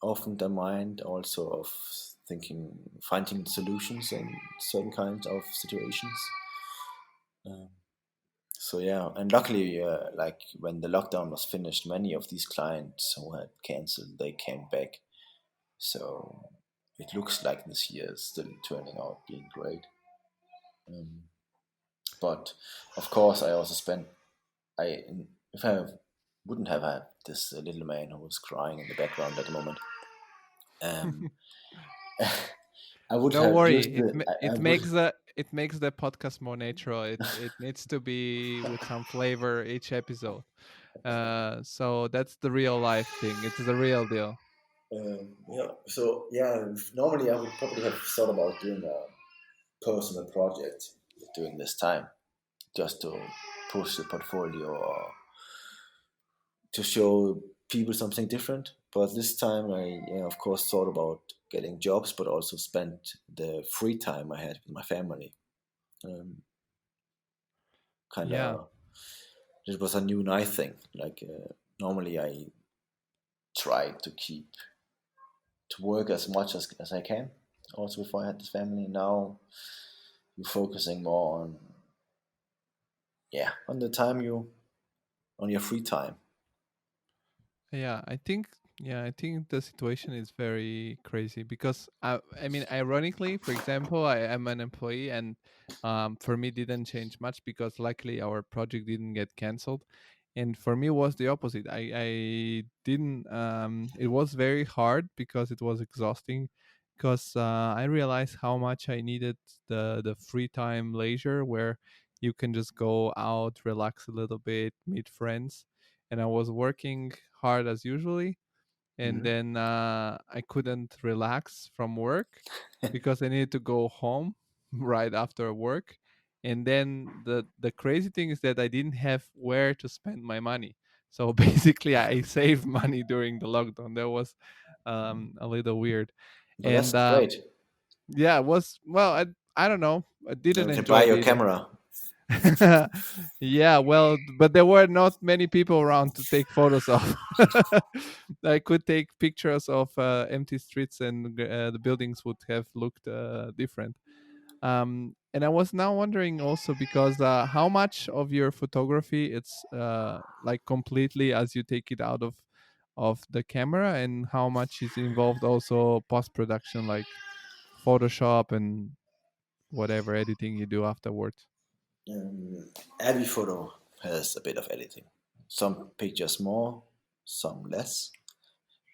often the mind also of thinking, finding solutions in certain kinds of situations. Um, so yeah, and luckily, like when the lockdown was finished, many of these clients who had cancelled, they came back. So it looks like this year is still turning out being great. Um, but of course, I also spent I if I wouldn't have had this little man who was crying in the background at the moment, um, I would Don't have worry. used the I would It makes the podcast more natural. It needs to be with some flavor each episode. So that's the real life thing. It's the real deal. yeah. So yeah, normally I would probably have thought about doing a personal project during this time, just to push the portfolio or to show people something different. But this time I, yeah, of course, thought about getting jobs, but also spent the free time I had with my family. Um, kind Yeah. of, it was a new nice thing. Like normally I try to keep to work as much as I can. Also, before I had this family, now you're focusing more on, yeah, on the time you on your free time. Yeah, I think the situation is very crazy because I mean, ironically, for example, I am an employee, and for me didn't change much because luckily our project didn't get canceled, and for me was the opposite. I didn't it was very hard because it was exhausting because I realized how much I needed the free time leisure where you can just go out, relax a little bit, meet friends, and I was working hard as usually, and Mhm. then I couldn't relax from work because I needed to go home right after work. And then the crazy thing is that I didn't have where to spend my money. So basically, I saved money during the lockdown. That was a little weird, But that's and great. yeah, it was well. I don't know. I Now didn't you can buy enjoy it your either. camera. Yeah, well, but there were not many people around to take photos of. I could take pictures of empty streets, and the buildings would have looked different. And I was now wondering also because how much of your photography it's like completely as you take it out of the camera, and how much is involved also post production, like Photoshop and whatever editing you do afterwards. Um, every photo has a bit of editing. Some pictures more, some less.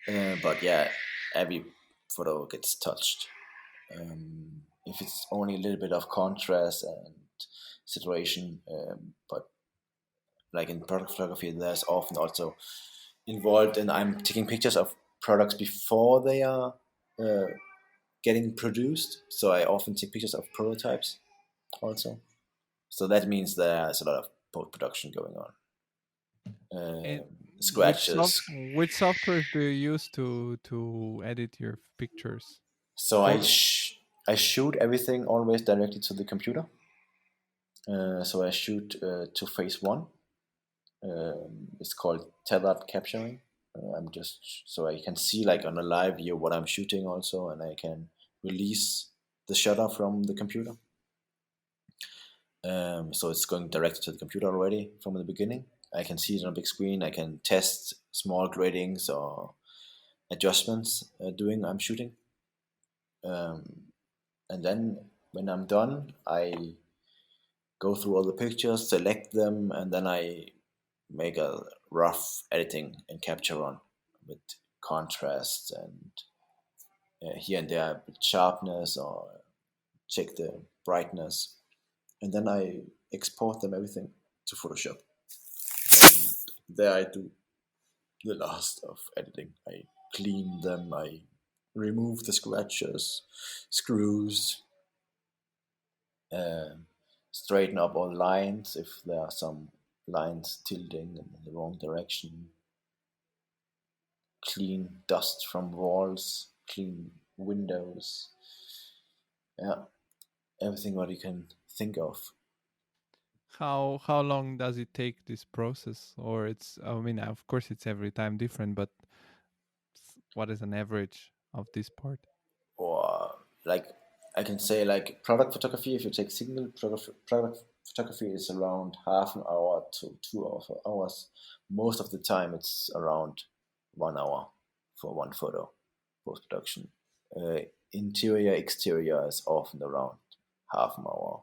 But yeah, every photo gets touched. If it's only a little bit of contrast and situation, but like in product photography, there's often also involved, and I'm taking pictures of products before they are getting produced. So I often take pictures of prototypes also. So that means there's a lot of post production going on. And Scratches. which softwares do you use to edit your pictures? So Photo. I shoot everything always directly to the computer. So I shoot to phase one. It's called tethered capturing. I'm just so I can see like on a live view what I'm shooting also, and I can release the shutter from the computer. So it's going direct to the computer already from the beginning. I can see it on a big screen. I can test small gradings or adjustments doing I'm shooting. And then when I'm done, I go through all the pictures, select them, and then I make a rough editing and capture on with contrast and here and there with sharpness or check the brightness, and then I export them everything to Photoshop. And there I do the last of editing. I clean them. I remove the scratches, screws, uh, straighten up all lines if there are some lines tilting in the wrong direction, clean dust from walls, clean windows. Yeah, everything what you can think of. How long does it take this process? Or it's, I mean, of course it's every time different, but what is an average of this part? Or like I can say like product photography. If you take single product photography, is around half an hour to 2 hours. Most of the time, it's around 1 hour for one photo post production. Uh, Interior exterior is often around half an hour.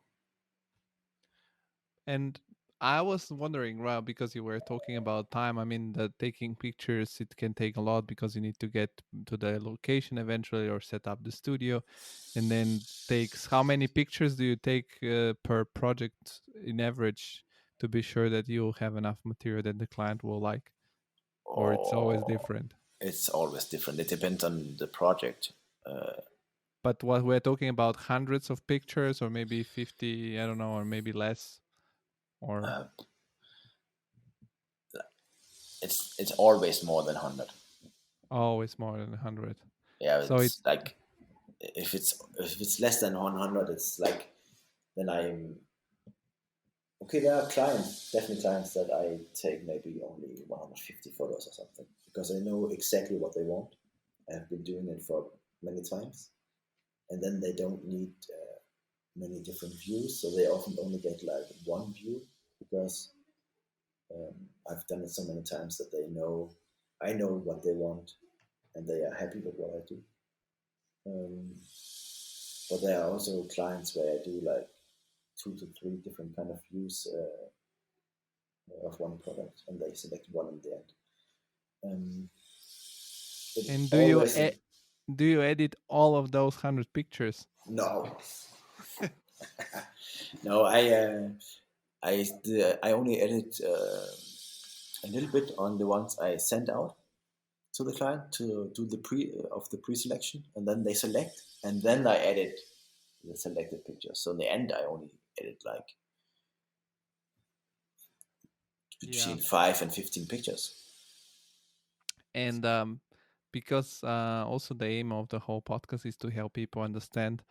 And I was wondering, well, because you were talking about time, I mean, the taking pictures, it can take a lot because you need to get to the location eventually or set up the studio. And then takes, how many pictures do you take per project in average to be sure that you have enough material that the client will like? Or it's always Or different? it's always different. It depends on the project. Uh, But what we're talking about, hundreds of pictures or maybe 50, I don't know, or maybe less, or uh, it's always more than 100. always more than 100. Yeah, So it, it's like if it's less than 100, it's like then I'm okay. There are clients, definitely clients that I take maybe only 150 photos or something because I know exactly what they want. I've been doing it for many times, and then they don't need many different views, so they often only get like one view because I've done it so many times that they know I know what they want, and they are happy with what I do. Um, but there are also clients where I do like 2 to 3 different kind of views of one product, and they select one in the end. Um, it and always do you edit all of those 100 pictures? no, no. I only edit a little bit on the ones I send out to the client to do the pre-selection, and then they select, and then I edit the selected pictures. So in the end, I only edit like Yeah. between 5 and 15 pictures. And because also the aim of the whole podcast is to help people understand,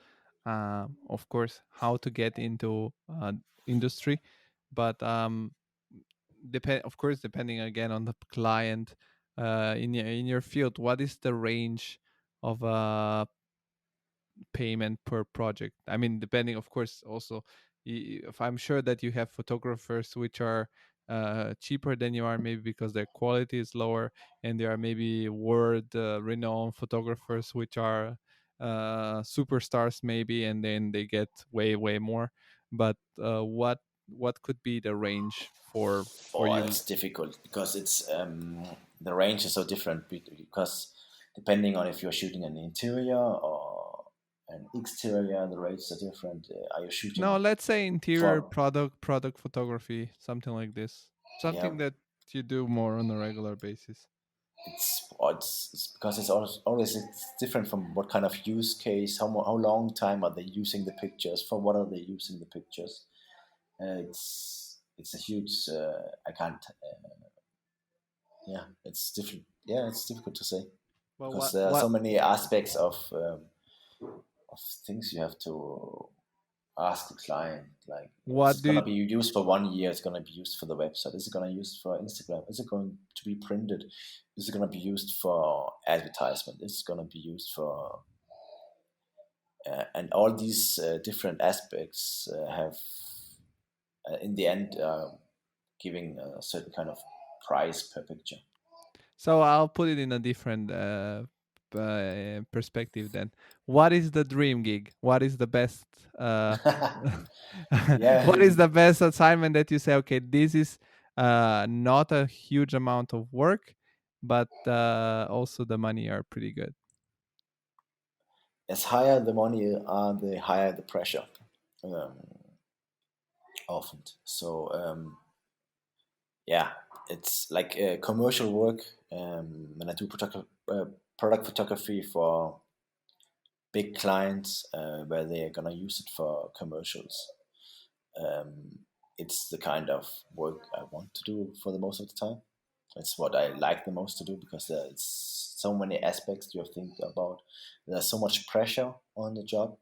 of course, how to get into industry, but of course, depending again on the client, in your field, what is the range of payment per project? I mean, depending, of course, also, if I'm sure that you have photographers which are cheaper than you are, maybe because their quality is lower, and there are maybe world renowned photographers which are superstars, maybe, and then they get way more. But what could be the range for Or you? it's difficult because it's the range is so different because depending on if you're shooting an interior or an exterior, the rates are different. Are you No, shooting let's say interior for product photography, something like this. Yeah, Something that you do more on a regular basis. it's because always it's different from what kind of use case, how long time are they using the pictures, for what are they using the pictures. It's a huge. I can't. Yeah, it's different. Yeah, it's difficult to say Well, because what there are so what many aspects of things you have to ask the client. Like, is what it do gonna you be used for 1 year? It's gonna be used for the website. Is it gonna be used for Instagram? Is it going to be printed? Is it gonna be used for advertisement? Is it gonna be used for and all these different aspects have in the end giving a certain kind of price per picture. So I'll put it in a different perspective then. What is the dream gig? What is the best? Yeah, What is the best assignment that you say? Okay, this is not a huge amount of work, but also the money are pretty good. as higher the money are, the higher the pressure. Um, Often, so yeah, it's like commercial work. When I do product photography for big clients where they are gonna use it for commercials. Um, it's the kind of work I want to do for the most of the time. It's what I like the most to do because there's so many aspects you have to think about. There's so much pressure on the job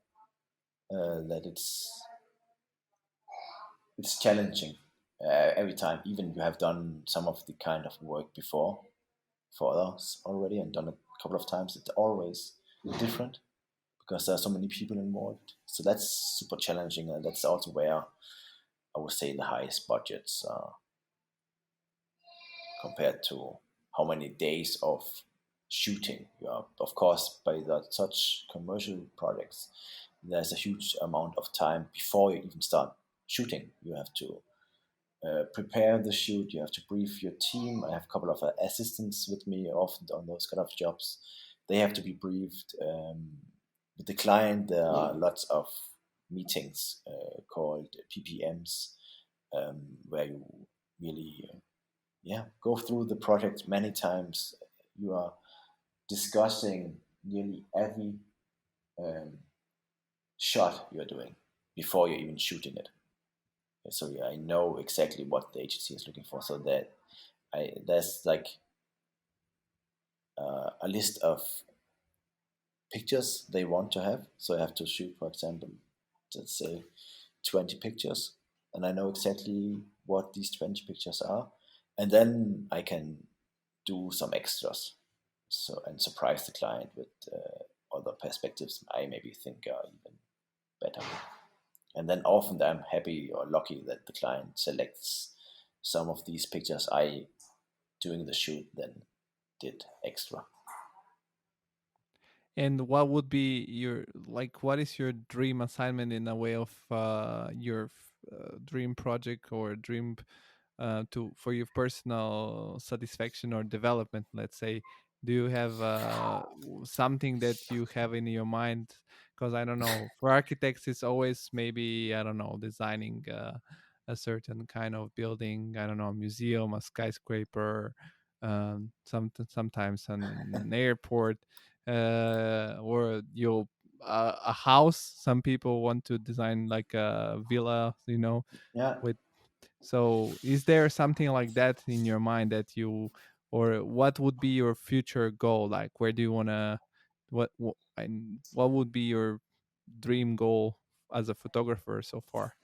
that it's challenging every time. Even you have done some of the kind of work before for others already and done it a couple of times, it's always different because there are so many people involved. So that's super challenging, and that's also where I would say the highest budgets compared to how many days of shooting you are. Of course, by such commercial projects, there's a huge amount of time before you even start shooting. You have to prepare the shoot. You have to brief your team. I have a couple of assistants with me often on those kind of jobs. They have to be briefed. With the client, there are lots of meetings called PPMs, where you really go through the project many times. You are discussing nearly every um, shot you're doing before you're even shooting it. So yeah, I know exactly what the agency is looking for. So that there's like a list of pictures they want to have. So I have to shoot, for example, let's say 20 pictures, and I know exactly what these 20 pictures are, and then I can do some extras, so and surprise the client with other perspectives I maybe think are even better. And then often I'm happy or lucky that the client selects some of these pictures I during the shoot then did extra. And what would be your like? What is your dream assignment in a way of your dream project or dream to for your personal satisfaction or development? Let's say, do you have something that you have in your mind? Because I don't know, for architects, it's always maybe I don't know designing a certain kind of building. I don't know, a museum, a skyscraper, sometimes an airport, or you a house. Some people want to design like a villa, Yeah. with so, is there something like that in your mind that you, or what would be your future goal? Like, where do you wanna, and what would be your dream goal as a photographer so far?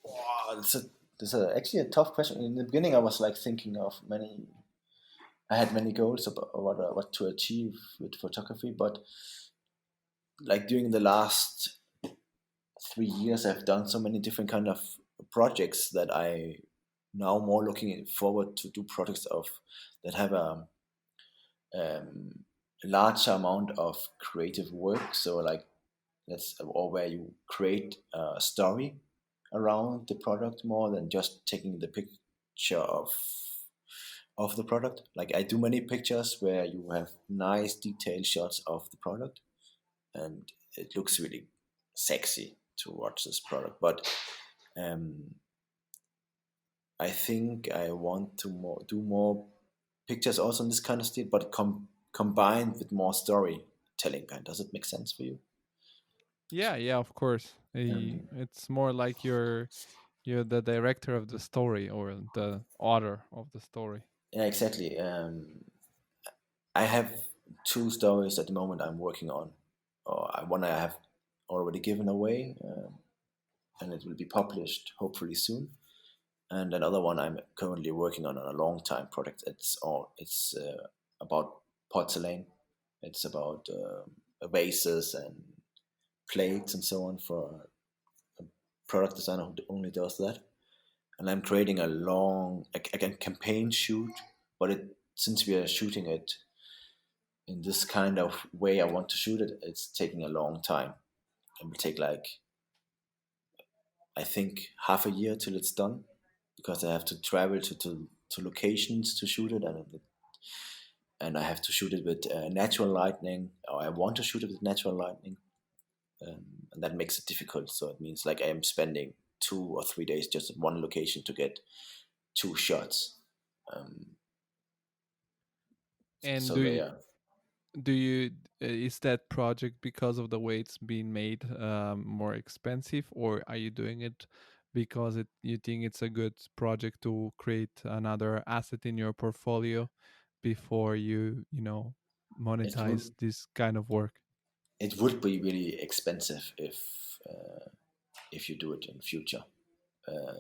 Wow, this is actually a tough question. In the beginning, I was like thinking of many. I had many goals about what to achieve with photography, but like during the last 3 years, I've done so many different kind of projects that I now more looking forward to do projects of that have a large amount of creative work. So like that's or where you create a story around the product more than just taking the picture of the product. Like I do many pictures where you have nice detailed shots of the product and it looks really sexy to watch this product. But um, I think I want to do more pictures also in this kind of style, but combined with more storytelling. Does it make sense for you? Yeah, yeah, of course. Um, It's more like you're the director of the story or the author of the story. yeah, exactly. I have two stories at the moment I'm working on. One I have already given away, and it will be published hopefully soon. And another one I'm currently working on a long time project. It's about porcelain. It's about vases and plates and so on for a product designer who only does that. And I'm creating a long again campaign shoot, but since we are shooting it in this kind of way I want to shoot it, it's taking a long time. It will take like I think half a year till it's done because I have to travel to locations to shoot it, and I have to shoot it with natural lighting, or I want to shoot it with natural lighting, and that makes it difficult. So it means like I am spending 2 or 3 days just at one location to get two shots. Um, And so they are. do you is that project because of the way it's being made more expensive, or are you doing it because you think it's a good project to create another asset in your portfolio before you It would monetize this kind of work? it would be really expensive if you do it in future.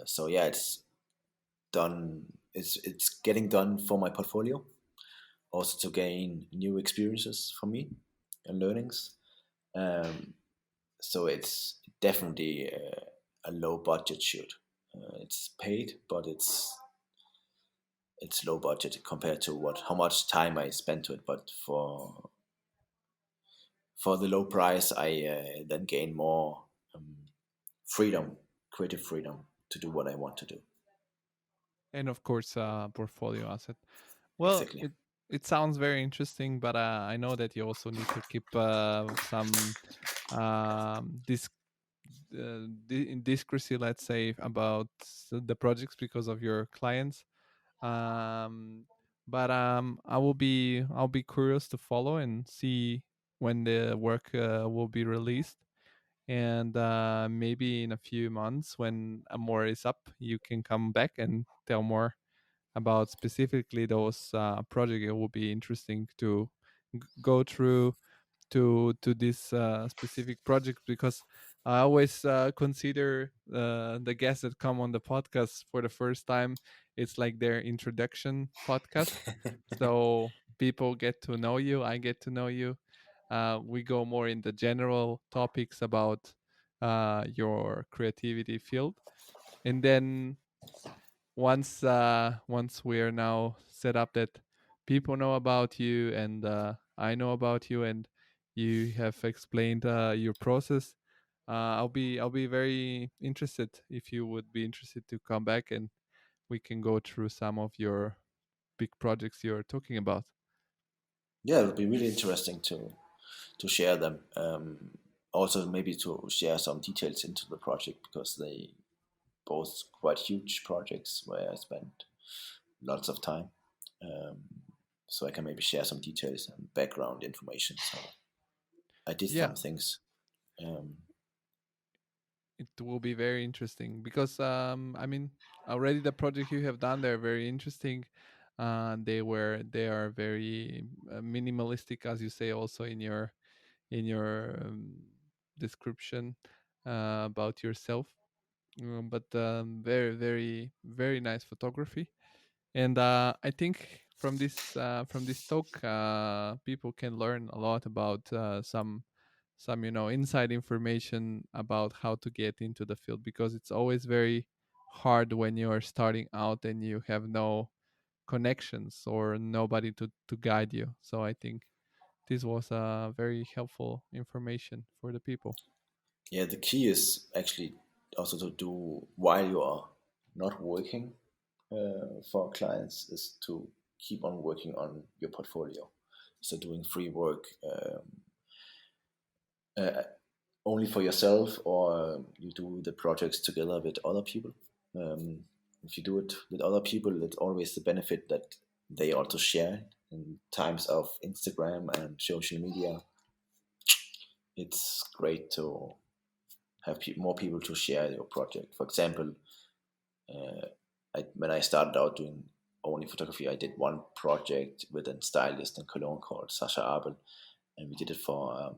So yeah, it's done. It's getting done for my portfolio, also to gain new experiences for me and learnings. Um, so it's definitely a low budget shoot. It's paid, but it's low budget compared to what how much time I spent to it. But for the low price, I then gain more um, freedom, creative freedom to do what I want to do. And of course, portfolio asset. Well, Exactly. it sounds very interesting, but I know that you also need to keep some this in discrecy, let's say, about the projects because of your clients. Um, but I'll be curious to follow and see when the work will be released. And maybe in a few months, when more is up, you can come back and tell more about specifically those projects. It will be interesting to go through to this specific project, because I always consider the guests that come on the podcast for the first time, it's like their introduction podcast. So people get to know you, I get to know you. We go more in the general topics about your creativity field, and then once we are now set up that people know about you, and I know about you, and you have explained your process, I'll be very interested if you would be interested to come back, and we can go through some of your big projects you're talking about. Yeah, it would be really interesting to share them. Also, maybe to share some details into the project because they both quite huge projects where I spent lots of time. Um, so I can maybe share some details and background information. So I did Yeah, some things. Um, it will be very interesting because I mean, already the project you have done, they're very interesting. They are very minimalistic, as you say also in your description about yourself. But very very nice photography. And I think from this talk, people can learn a lot about some inside information about how to get into the field, because it's always very hard when you are starting out and you have no connections or nobody to guide you. So I think this was very helpful information for the people. yeah, the key is actually also to do while you are not working for clients is to keep on working on your portfolio. So doing free work uh, only for yourself, or you do the projects together with other people. Um, If you do it with other people, it's always the benefit that they also share it. In times of Instagram and social media, it's great to have more people to share your project. For example, when I started out doing only photography, I did one project with a stylist in Cologne called Sasha Abel, and we did it for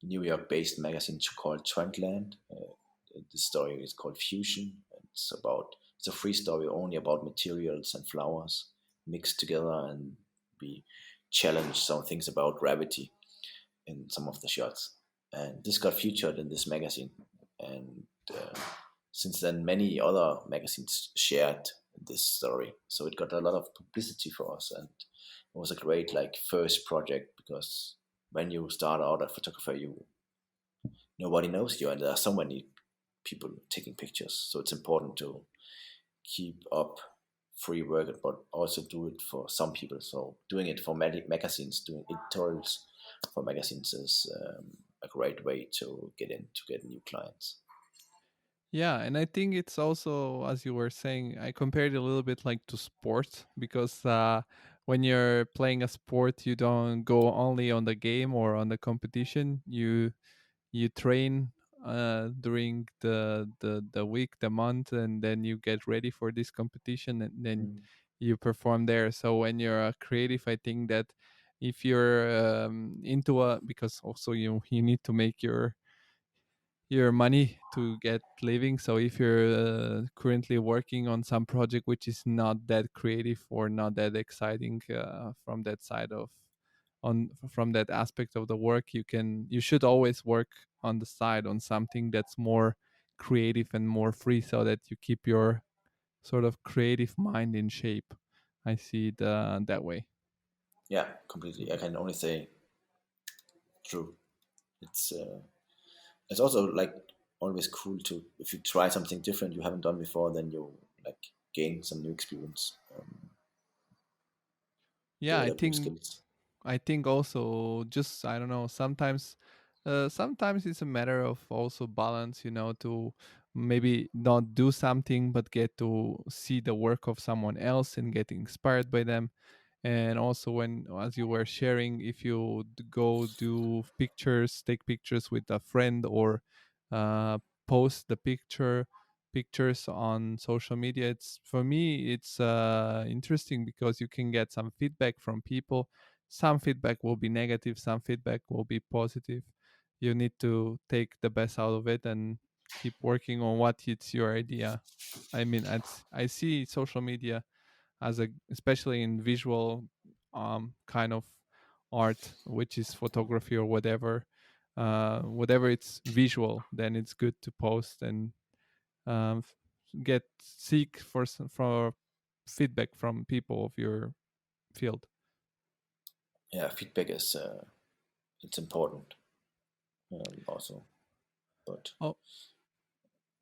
New York-based magazine called Trendland. The story is called Fusion. It's a free story only about materials and flowers mixed together, and we challenge some things about gravity in some of the shots. And this got featured in this magazine, and uh, since then many other magazines shared this story, so it got a lot of publicity for us, and it was a great like first project, because when you start out as a photographer, you nobody knows you, and there are so many people taking pictures, so it's important to keep up free work, but also do it for some people. So doing it for magazines, doing editorials for magazines is a great way to get new clients. Yeah, and I think it's also, as you were saying, I compared it a little bit like to sport because when you're playing a sport, you don't go only on the game or on the competition. You train during the week, the month, and then you get ready for this competition, and then Mm. you perform there. So when you're a creative, I think that if you're into a, because also you need to make your money to get living. So if you're currently working on some project which is not that creative or not that exciting from that side of from that aspect of the work, you should always work on the side on something that's more creative and more free, so that you keep your sort of creative mind in shape. I see it that way. Yeah, completely. I can only say true. It's also like always cool to, if you try something different you haven't done before, then you like gain some new experience, Yeah, I develop new think skills. I think also, just I don't know, sometimes it's a matter of also balance, to maybe not do something but get to see the work of someone else and get inspired by them. And also, when, as you were sharing, if you go do pictures, take pictures with a friend, or uh, post the pictures on social media, it's, for me, it's interesting because you can get some feedback from people. Some feedback will be negative, some feedback will be positive. You need to take the best out of it and keep working on what it's your idea. I mean, I see social media as a, especially in visual kind of art, which is photography or whatever. Whatever it's visual, then it's good to post and um, f- get seek for feedback from people of your field. Yeah, feedback is it's important, also, but Oh,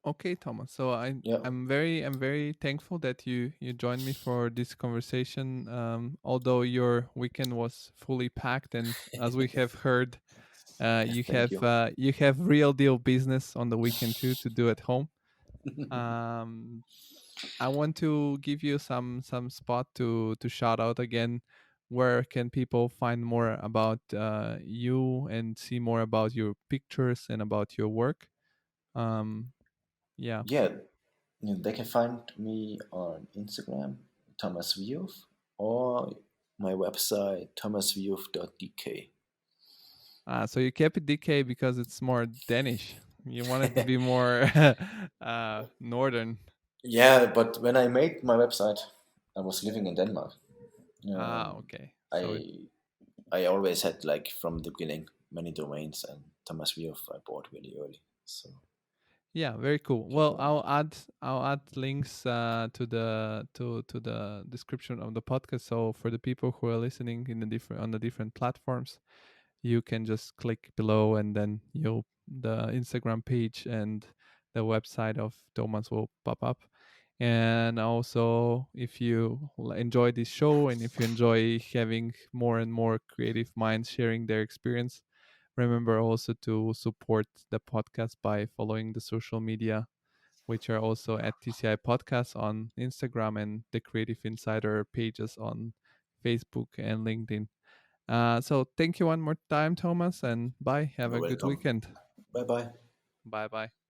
okay, Thomas. So yeah. I'm very thankful that you joined me for this conversation. Although your weekend was fully packed, and as we have heard, Thank you. you have real deal business on the weekend too to do at home. Um, I want to give you some spot to shout out again. Where can people find more about you and see more about your pictures and about your work? Um, yeah. Yeah, they can find me on Instagram, Thomas Wiuf, or my website, thomaswiuf.dk. So you kept it DK because it's more Danish. You want it to be more northern. Yeah, but when I made my website, I was living in Denmark. Okay. So I I always had, like, from the beginning, many domains, and Thomas Wiuf I bought really early, so yeah, very cool. keep Well, going. I'll add links to the description of the podcast. So for the people who are listening in the different on the different platforms, you can just click below, and then you'll the Instagram page and the website of Thomas will pop up. And also, if you enjoy this show and if you enjoy having more and more creative minds sharing their experience, remember also to support the podcast by following the social media which are also at TCI Podcast on Instagram and the Creative Insider pages on Facebook and LinkedIn. So thank you one more time, Thomas, and bye. Have You're a good welcome. weekend. Bye bye. Bye bye.